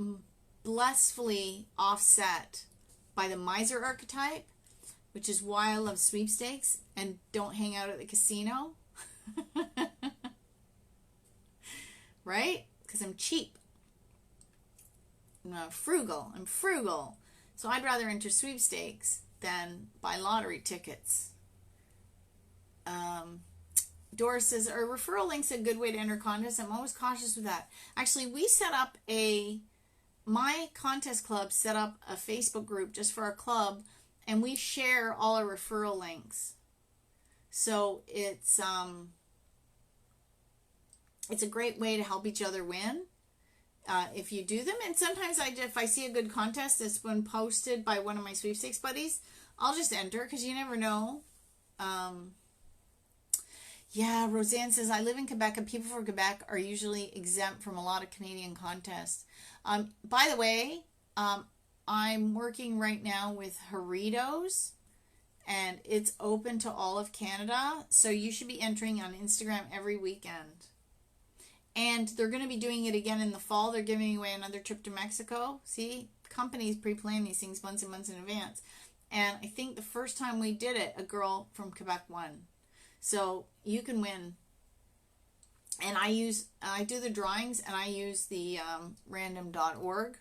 blissfully offset by the miser archetype, which is why I love sweepstakes and don't hang out at the casino. Right? Because I'm cheap. I'm frugal. So I'd rather enter sweepstakes than buy lottery tickets. Doris says, are referral links a good way to enter contests? I'm always cautious with that. Actually, we set up my contest club set up a Facebook group just for our club, and we share all our referral links. So it's a great way to help each other win if you do them. And sometimes if I see a good contest that's been posted by one of my sweepstakes buddies, I'll just enter because you never know. Yeah, Roseanne says, I live in Quebec and people from Quebec are usually exempt from a lot of Canadian contests. By the way, I'm working right now with Doritos and it's open to all of Canada. So you should be entering on Instagram every weekend. And they're going to be doing it again in the fall. They're giving away another trip to Mexico. See, companies pre-plan these things months and months in advance. And I think the first time we did it, a girl from Quebec won. So you can win. And I do the drawings, and I use the random.org.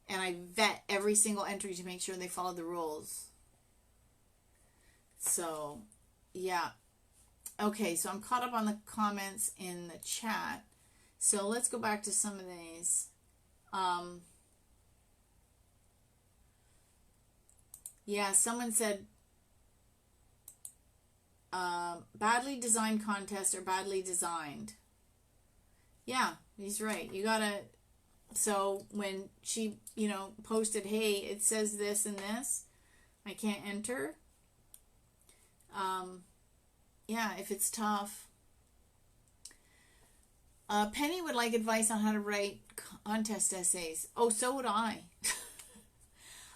And I vet every single entry to make sure they follow the rules. So, yeah. Okay, so I'm caught up on the comments in the chat. So let's go back to some of these. Yeah, someone said badly designed contests are badly designed. Yeah, he's right. You gotta. So when she, posted, hey, it says this and this, I can't enter. Yeah, if it's tough. Penny would like advice on how to write contest essays. Oh, so would I.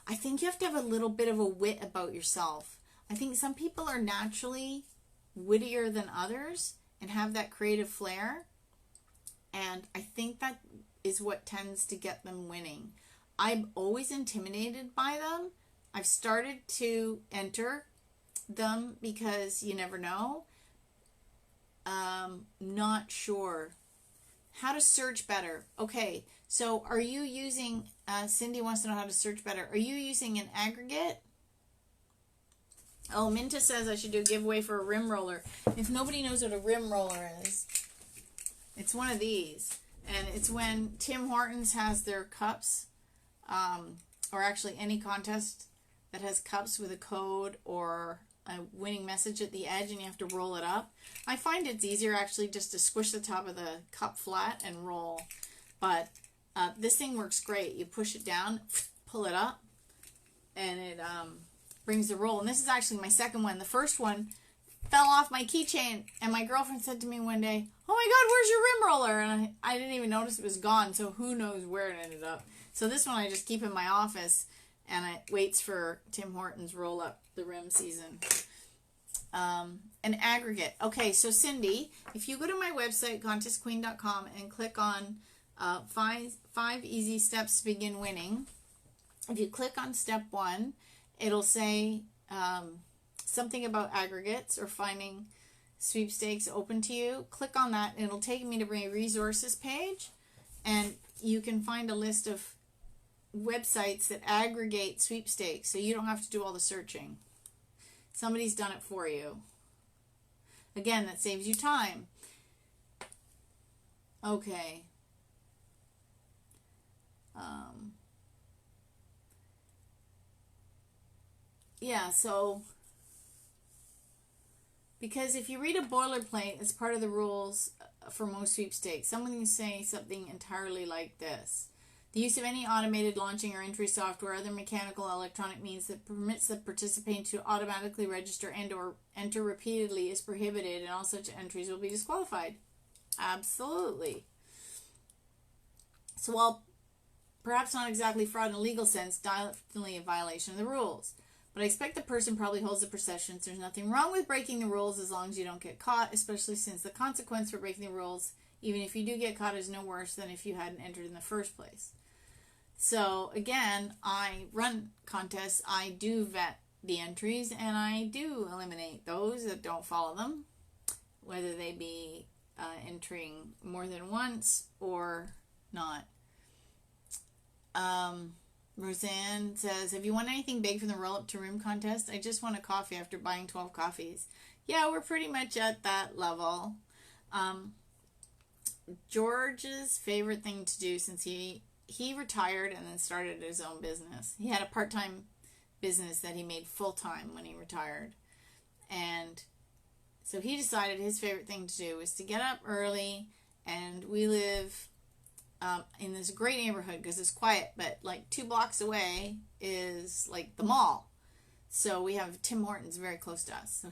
I think you have to have a little bit of a wit about yourself. I think some people are naturally wittier than others and have that creative flair. And I think that is what tends to get them winning. I'm always intimidated by them. I've started to enter them because you never know. Not sure. How to search better. Okay, so are you using, Cindy wants to know how to search better. Are you using an aggregate? Oh, Minta says I should do a giveaway for a rim roller. If nobody knows what a rim roller is, it's one of these. And it's when Tim Hortons has their cups, or actually any contest that has cups with a code or a winning message at the edge, and you have to roll it up. I find it's easier actually just to squish the top of the cup flat and roll. But this thing works great. You push it down, pull it up, and it brings the roll. And this is actually my second one. The first one fell off my keychain, and my girlfriend said to me one day, oh my God, where's your rim roller? And I didn't even notice it was gone, so who knows where it ended up. So this one I just keep in my office, and it waits for Tim Hortons roll up the rim season. An aggregate. Okay, so Cindy, if you go to my website, contestqueen.com, and click on five easy steps to begin winning, if you click on step 1, it'll say something about aggregates or finding sweepstakes open to you. Click on that, and it'll take me to my resources page, and you can find a list of websites that aggregate sweepstakes, so you don't have to do all the searching. Somebody's done it for you. Again, that saves you time. Okay. Yeah, so because if you read a boilerplate, it's part of the rules for most sweepstakes. Someone can say something entirely like this. The use of any automated launching or entry software or other mechanical or electronic means that permits the participant to automatically register and or enter repeatedly is prohibited, and all such entries will be disqualified. Absolutely. So while perhaps not exactly fraud in a legal sense, definitely a violation of the rules. But I expect the person probably holds the perceptions. There's nothing wrong with breaking the rules as long as you don't get caught, especially since the consequence for breaking the rules, even if you do get caught, is no worse than if you hadn't entered in the first place. So again, I run contests, I do vet the entries, and I do eliminate those that don't follow them, whether they be entering more than once or not. Roseanne says, have you won anything big from the roll up to room contest? I just won a coffee after buying 12 coffees. Yeah, we're pretty much at that level. George's favorite thing to do, since he retired and then started his own business. He had a part-time business that he made full-time when he retired. And so he decided his favorite thing to do was to get up early, and we live in this great neighborhood because it's quiet, but like 2 blocks away is like the mall. So we have Tim Hortons very close to us. So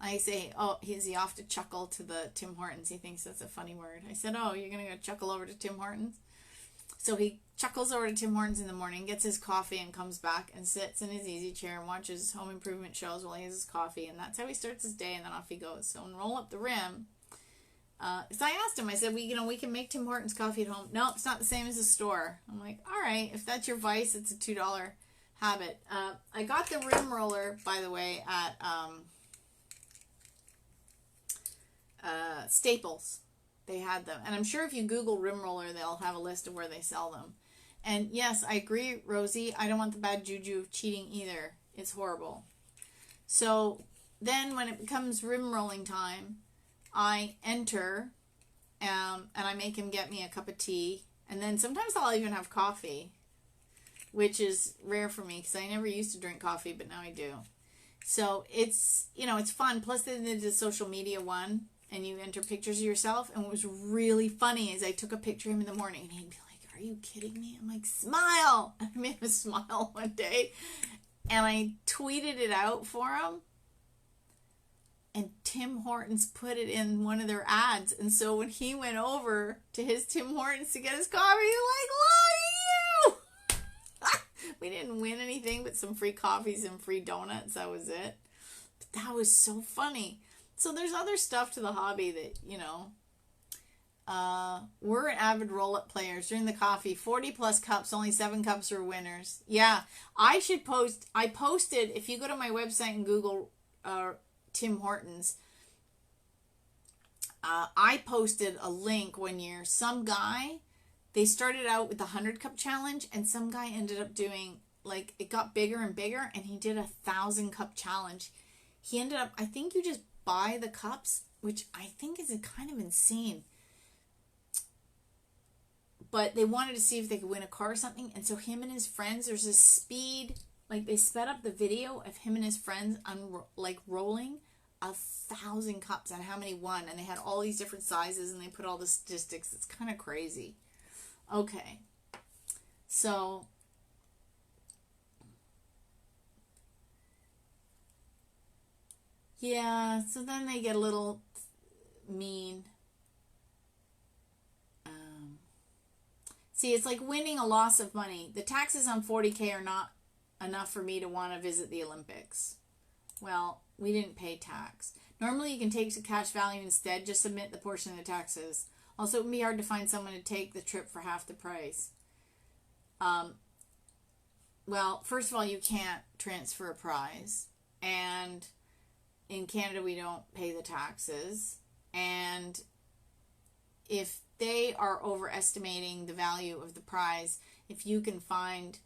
I say, oh, is he off to chuckle to the Tim Hortons? He thinks that's a funny word. I said, oh, you're going to go chuckle over to Tim Hortons? So he chuckles over to Tim Hortons in the morning, gets his coffee, and comes back and sits in his easy chair and watches home improvement shows while he has his coffee. And that's how he starts his day, and then off he goes. So in Roll Up the Rim, so I asked him, I said, we can make Tim Hortons coffee at home. No, it's not the same as the store. I'm like, all right, if that's your vice, it's a $2 habit. I got the rim roller, by the way, at Staples. They had them. And I'm sure if you Google rim roller, they'll have a list of where they sell them. And yes, I agree, Rosie. I don't want the bad juju of cheating either. It's horrible. So then when it becomes rim rolling time, I enter and I make him get me a cup of tea. And then sometimes I'll even have coffee, which is rare for me because I never used to drink coffee, but now I do. So it's, it's fun. Plus they did the social media one, and you enter pictures of yourself. And what was really funny is I took a picture of him in the morning, and he'd be like, "Are you kidding me?" I'm like, "Smile!" I made him smile one day, and I tweeted it out for him. And Tim Hortons put it in one of their ads. And so when he went over to his Tim Hortons to get his coffee, he's like, "Look at you!" We didn't win anything but some free coffees and free donuts. That was it. But that was so funny. So there's other stuff to the hobby that, we're avid roll-up players. During the coffee, 40 plus cups, only 7 cups are winners. Yeah, I posted, if you go to my website and Google Tim Hortons, I posted a link one year. Some guy, they started out with the 100 cup challenge, and some guy ended up doing, it got bigger and bigger, and he did a 1,000 cup challenge. He ended up, I think you just buy the cups, which I think is kind of insane. But they wanted to see if they could win a car or something. And so him and his friends, there's a speed, they sped up the video of him and his friends rolling 1,000 cups and how many won. And they had all these different sizes and they put all the statistics. It's kind of crazy. Okay. So yeah, so then they get a little mean. See, it's like winning a loss of money. The taxes on 40K are not enough for me to want to visit the Olympics. Well, we didn't pay tax. Normally, you can take the cash value instead. Just submit the portion of the taxes. Also, it would be hard to find someone to take the trip for half the price. Well, first of all, you can't transfer a prize. And in Canada, we don't pay the taxes. And if they are overestimating the value of the prize, if you can find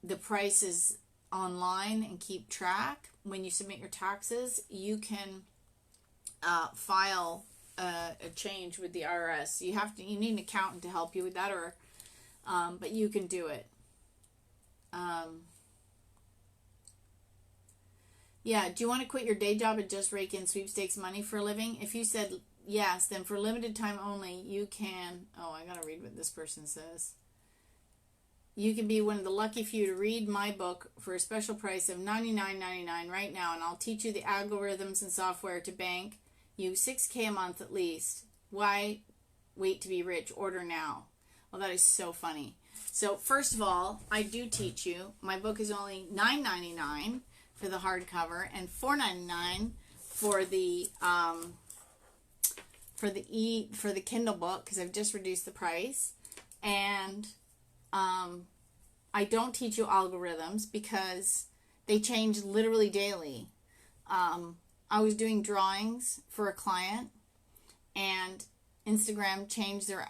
the prices online and keep track, when you submit your taxes, you can file a change with the IRS. You need an accountant to help you with that, or but you can do it. Yeah, do you want to quit your day job and just rake in sweepstakes money for a living? If you said yes, then for limited time only, you can... Oh, I gotta read what this person says. You can be one of the lucky few to read my book for a special price of $99.99 right now, and I'll teach you the algorithms and software to bank you $6K a month at least. Why wait to be rich? Order now. Well, that is so funny. So, first of all, I do teach you. My book is only $9.99 for the hardcover and $4.99 for the for the Kindle book, because I've just reduced the price. And I don't teach you algorithms because they change literally daily. I was doing drawings for a client, and Instagram changed their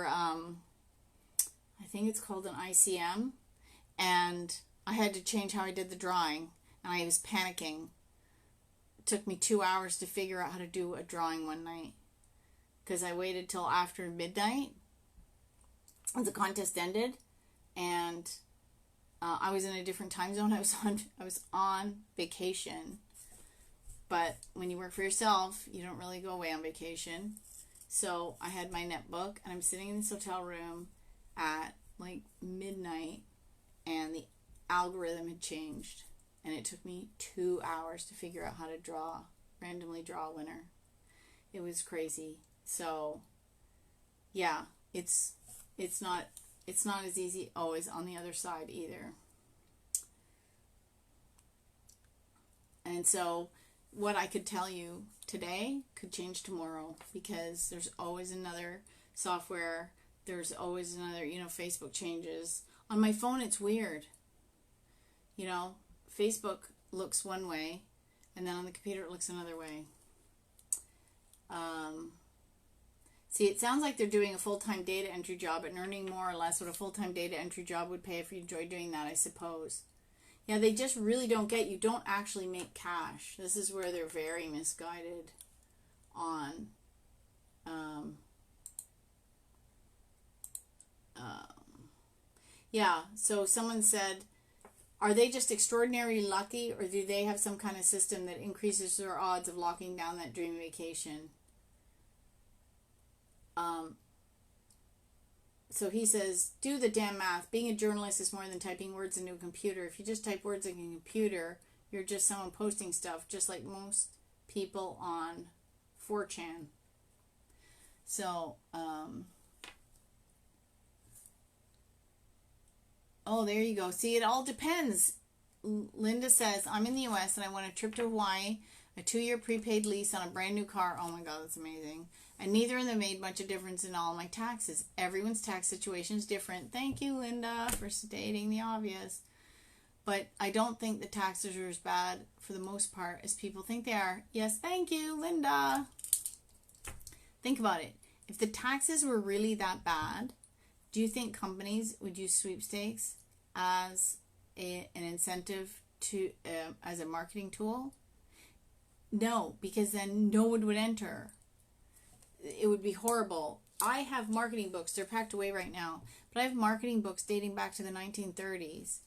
I think it's called an ICM, and I had to change how I did the drawing, and I was panicking. It took me 2 hours to figure out how to do a drawing one night, because I waited till after midnight as the contest ended, and I was in a different time zone. I was on vacation. But when you work for yourself, you don't really go away on vacation. So I had my netbook, and I'm sitting in this hotel room at like midnight, and the algorithm had changed, and it took me 2 hours to figure out how to randomly draw a winner. It was crazy. So yeah, it's it's not as easy always on the other side either. And so what I could tell you today could change tomorrow, because there's always another software. There's always another, Facebook changes. On my phone, it's weird. Facebook looks one way, and then on the computer, it looks another way. See, it sounds like they're doing a full-time data entry job and earning more or less what a full-time data entry job would pay if you enjoy doing that, I suppose. Yeah, they just really don't get you don't actually make cash. This is where they're very misguided on yeah, so someone said, are they just extraordinarily lucky, or do they have some kind of system that increases their odds of locking down that dream vacation? So he says, do the damn math. Being a journalist is more than typing words into a computer. If you just type words in a computer, you're just someone posting stuff, just like most people on 4chan. So, oh, there you go. See, it all depends. Linda says, I'm in the U.S. and I want a trip to Hawaii, a 2-year prepaid lease on a brand new car. Oh my God, that's amazing. And neither of them made much of a difference in all my taxes. Everyone's tax situation is different. Thank you, Linda, for stating the obvious. But I don't think the taxes are as bad for the most part as people think they are. Yes, thank you, Linda. Think about it. If the taxes were really that bad, do you think companies would use sweepstakes as an incentive to as a marketing tool? No, because then no one would enter. It would be horrible. I have marketing books. They're packed away right now. But I have marketing books dating back to the 1930s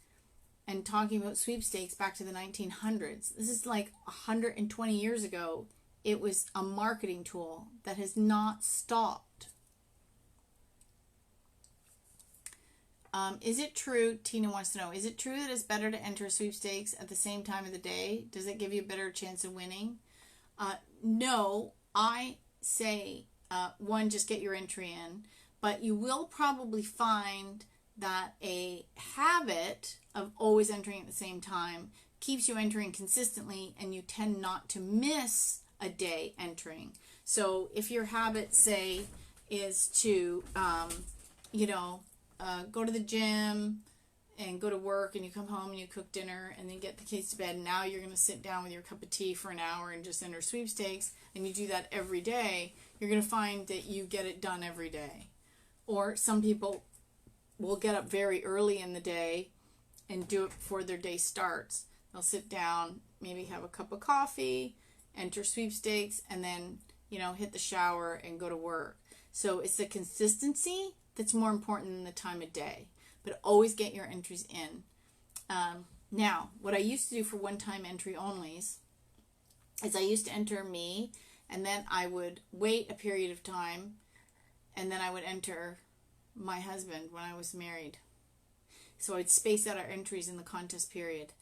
and talking about sweepstakes back to the 1900s. This is like 120 years ago. It was a marketing tool that has not stopped. Is it true, Tina wants to know, is it true that it's better to enter sweepstakes at the same time of the day? Does it give you a better chance of winning? No, I say, one, just get your entry in, but you will probably find that a habit of always entering at the same time keeps you entering consistently, and you tend not to miss a day entering. So if your habit, say, is to, go to the gym and go to work, and you come home and you cook dinner and then get the kids to bed, and now you're going to sit down with your cup of tea for an hour and just enter sweepstakes, and you do that every day, you're going to find that you get it done every day. Or some people will get up very early in the day and do it before their day starts. They'll sit down, maybe have a cup of coffee, enter sweepstakes, and then, hit the shower and go to work. So it's the consistency that's more important than the time of day. But always get your entries in. Now, what I used to do for one-time entry onlys is I used to enter me, and then I would wait a period of time, and then I would enter my husband when I was married. So I'd space out our entries in the contest period.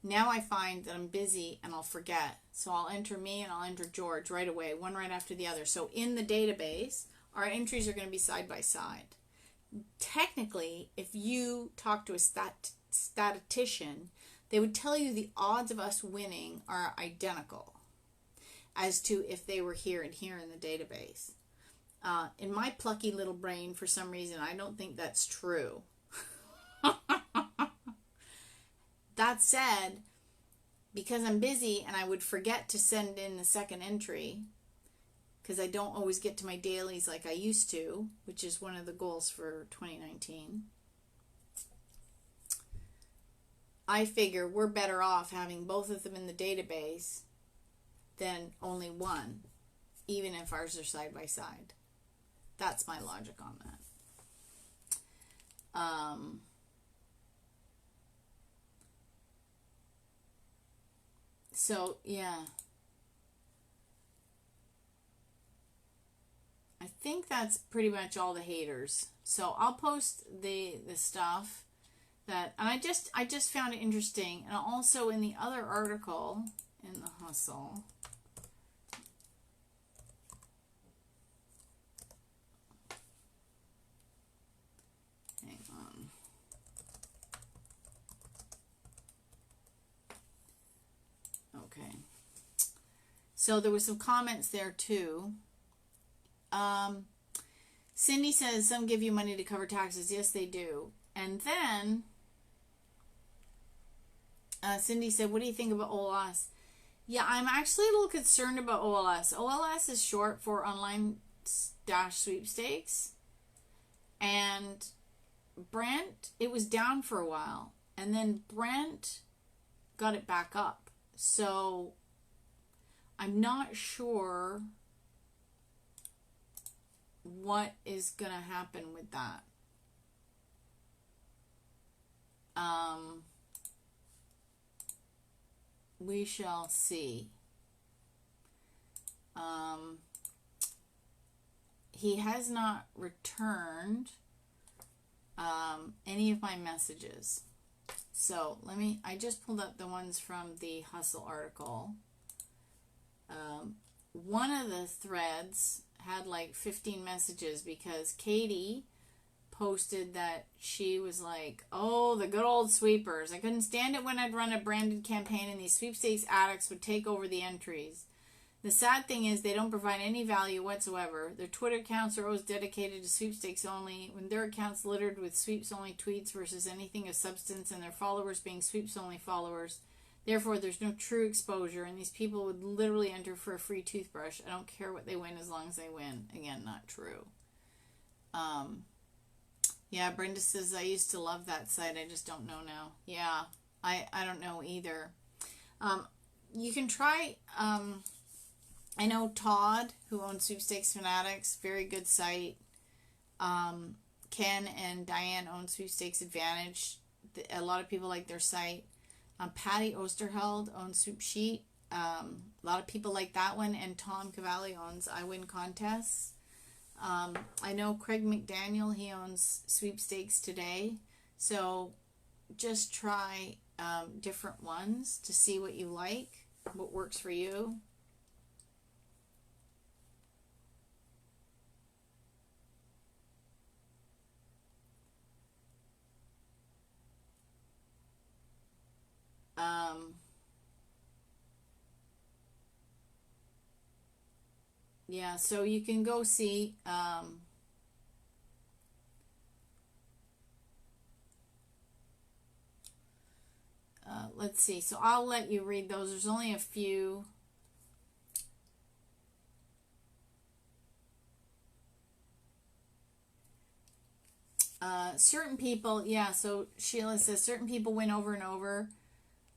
Now I find that I'm busy and I'll forget. So I'll enter me and I'll enter George right away, one right after the other. So in the database, our entries are going to be side by side. Technically, if you talk to a statistician, they would tell you the odds of us winning are identical as to if they were here and here in the database. In my plucky little brain, for some reason, I don't think that's true. That said, because I'm busy and I would forget to send in the second entry, because I don't always get to my dailies like I used to, which is one of the goals for 2019. I figure we're better off having both of them in the database than only one, even if ours are side by side. That's my logic on that. So, yeah. I think that's pretty much all the haters. So I'll post the stuff that, and I just found it interesting. And also in the other article in the Hustle, So there was some comments there too. Cindy says some give you money to cover taxes. Yes, they do. And then Cindy said, what do you think about OLS? Yeah, I'm actually a little concerned about OLS. OLS is short for online sweepstakes. And Brent, it was down for a while. And then Brent got it back up. So I'm not sure what is going to happen with that. We shall see. He has not returned any of my messages. So I just pulled up the ones from the Hustle article. One of the threads had like 15 messages because Katie posted that she was like, oh, the good old sweepers. I couldn't stand it when I'd run a branded campaign and these sweepstakes addicts would take over the entries. The sad thing is they don't provide any value whatsoever. Their Twitter accounts are always dedicated to sweepstakes only, when their accounts littered with sweeps-only tweets versus anything of substance, and their followers being sweeps-only followers. Therefore, there's no true exposure, and these people would literally enter for a free toothbrush. I don't care what they win as long as they win. Again, not true. Yeah, Brenda says, I used to love that site. I just don't know now. Yeah, I don't know either. You can try, I know Todd, who owns Sweepstakes Fanatics, very good site. Ken and Diane own Sweepstakes Advantage. A lot of people like their site. Patty Osterheld owns Swoop Sheet. A lot of people like that one. And Tom Cavalli owns I Win Contests. I know Craig McDaniel, he owns Sweepstakes Today. So just try different ones to see what you like, what works for you. Yeah, so you can go see let's see. So I'll let you read those. There's only a few. Certain people, yeah, so Sheila says certain people win over and over.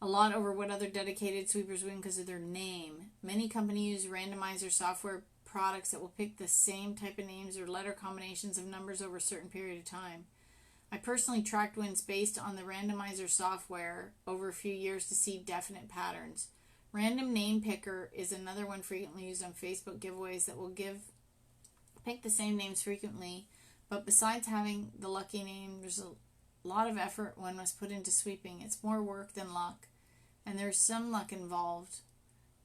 A lot over what other dedicated sweepers win because of their name. Many companies use randomizer software products that will pick the same type of names or letter combinations of numbers over a certain period of time. I personally tracked wins based on the randomizer software over a few years to see definite patterns. Random Name Picker is another one frequently used on Facebook giveaways that will pick the same names frequently, but besides having the lucky name, there's a lot of effort one was put into sweeping. It's more work than luck, and there's some luck involved.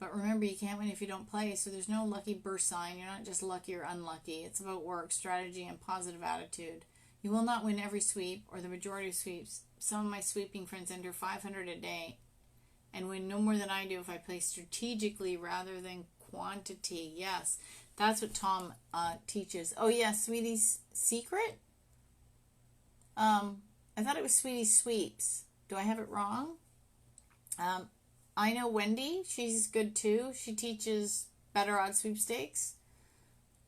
But remember, you can't win if you don't play, so there's no lucky burst sign. You're not just lucky or unlucky. It's about work, strategy, and positive attitude. You will not win every sweep or the majority of sweeps. Some of my sweeping friends enter 500 a day and win no more than I do if I play strategically rather than quantity. Yes, that's what Tom teaches. Oh, yeah, Sweetie's Secret? I thought it was Sweetie's Sweeps. Do I have it wrong? I know Wendy. She's good too. She teaches Better Odds Sweepstakes.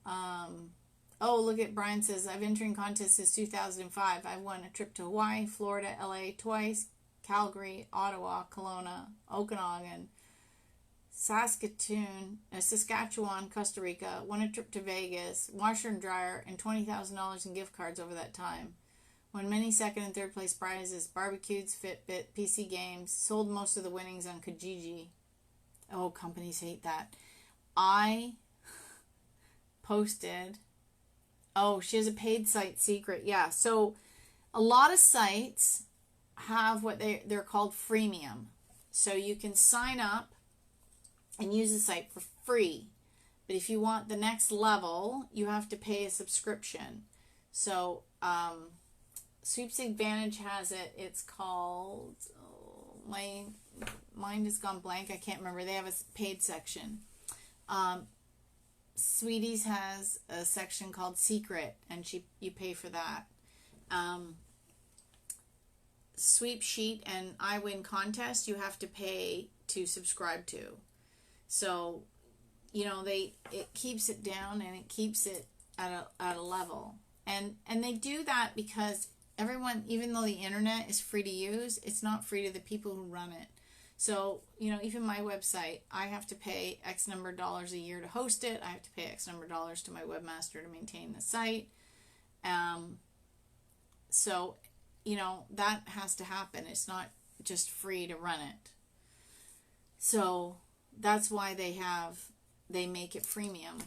Oh, look at Brian says, I've entered contests since 2005. I've won a trip to Hawaii, Florida, LA twice, Calgary, Ottawa, Kelowna, Okanagan, Saskatoon, Saskatchewan, Costa Rica, won a trip to Vegas, washer and dryer, and $20,000 in gift cards over that time. Won many second and third place prizes, barbecues, Fitbit, PC games, sold most of the winnings on Kijiji. Oh, companies hate that. I posted, oh, she has a paid site secret. Yeah, so a lot of sites have what they're called freemium. So you can sign up and use the site for free. But if you want the next level, you have to pay a subscription. So, Sweepstakes Advantage has it. It's called, oh, my mind has gone blank. I can't remember. They have a paid section. Sweeties has a section called Secret, and you pay for that. Sweep Sheet and I Win Contest, you have to pay to subscribe to. So, it keeps it down and it keeps it at a level. And they do that because everyone, even though the internet is free to use, it's not free to the people who run it. So, even my website, I have to pay X number of dollars a year to host it. I have to pay X number of dollars to my webmaster to maintain the site. So, that has to happen. It's not just free to run it. So, that's why they make it freemium.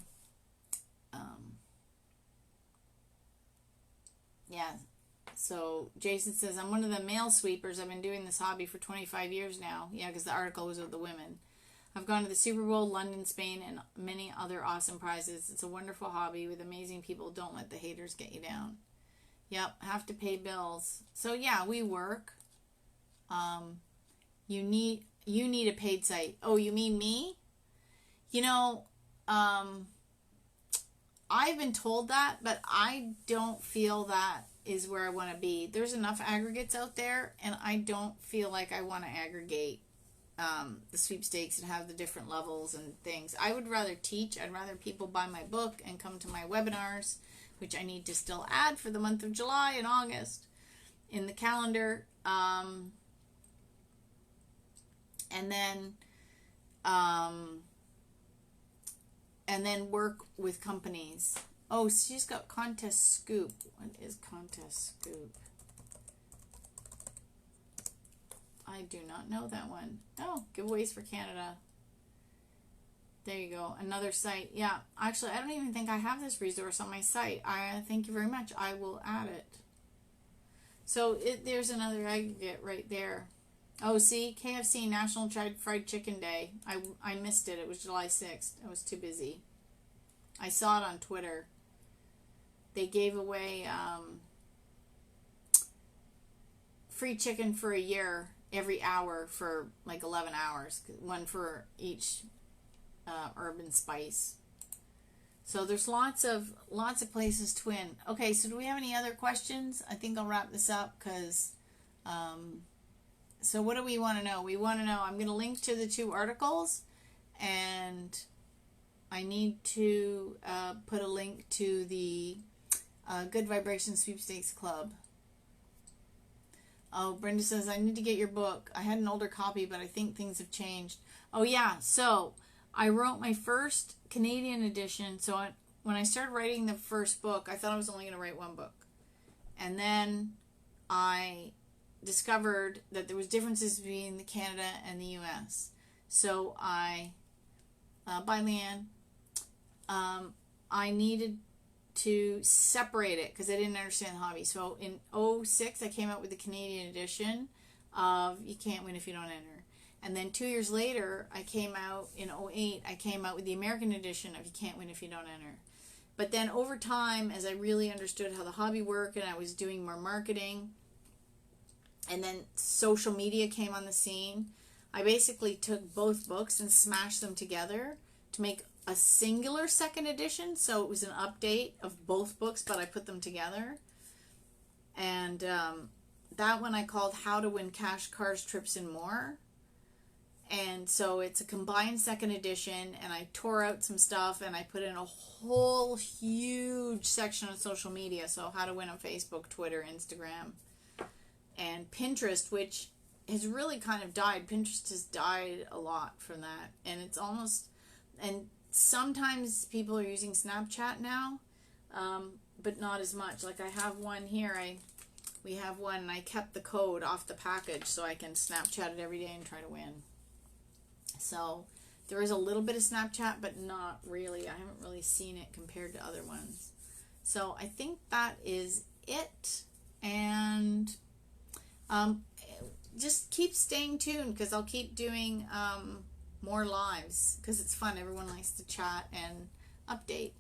Yeah. So Jason says, I'm one of the male sweepers. I've been doing this hobby for 25 years now. Yeah, because the article was with the women. I've gone to the Super Bowl, London, Spain, and many other awesome prizes. It's a wonderful hobby with amazing people. Don't let the haters get you down. Yep, have to pay bills. So yeah, we work. You need a paid site. Oh, you mean me? I've been told that, but I don't feel that is where I want to be. There's enough aggregates out there, and I don't feel like I want to aggregate the sweepstakes and have the different levels and things. I would rather teach. I'd rather people buy my book and come to my webinars, which I need to still add for the month of July and August in the calendar. And then work with companies. Oh, she's got Contest Scoop. What is Contest Scoop? I do not know that one. Oh, giveaways for Canada. There you go. Another site. Yeah, actually, I don't even think I have this resource on my site. Thank you very much. I will add it. So there's another aggregate right there. Oh, see, KFC National Fried Chicken Day. I missed it. It was July 6th. I was too busy. I saw it on Twitter. They gave away free chicken for a year every hour for like 11 hours. One for each herb and spice. So there's lots of places to win. Okay, so do we have any other questions? I think I'll wrap this up because... So what do we want to know? We want to know, I'm going to link to the 2 articles, and I need to put a link to the Good Vibration Sweepstakes Club. Oh, Brenda says, I need to get your book. I had an older copy, but I think things have changed. Oh, yeah. So I wrote my first Canadian edition. So when I started writing the first book, I thought I was only going to write 1 book. And then I discovered that there was differences between the Canada and the U.S. So by Leanne, I needed to separate it because I didn't understand the hobby. So in 2006, I came out with the Canadian edition of You Can't Win If You Don't Enter. And then 2 years later, I came out in 2008, I came out with the American edition of You Can't Win If You Don't Enter. But then over time, as I really understood how the hobby worked and I was doing more marketing, and then social media came on the scene, I basically took both books and smashed them together to make a singular second edition. So it was an update of both books, but I put them together. And that one I called How to Win Cash, Cars, Trips, and More. And so it's a combined second edition, and I tore out some stuff, and I put in a whole huge section on social media. So how to win on Facebook, Twitter, Instagram, and Pinterest, which has really kind of died. Pinterest has died a lot from that. And it's almost, and sometimes people are using Snapchat now, but not as much. Like I have one here, we have one, and I kept the code off the package so I can Snapchat it every day and try to win. So there is a little bit of Snapchat, but not really. I haven't really seen it compared to other ones. So I think that is it. And just keep staying tuned because I'll keep doing more lives because it's fun. Everyone likes to chat and update.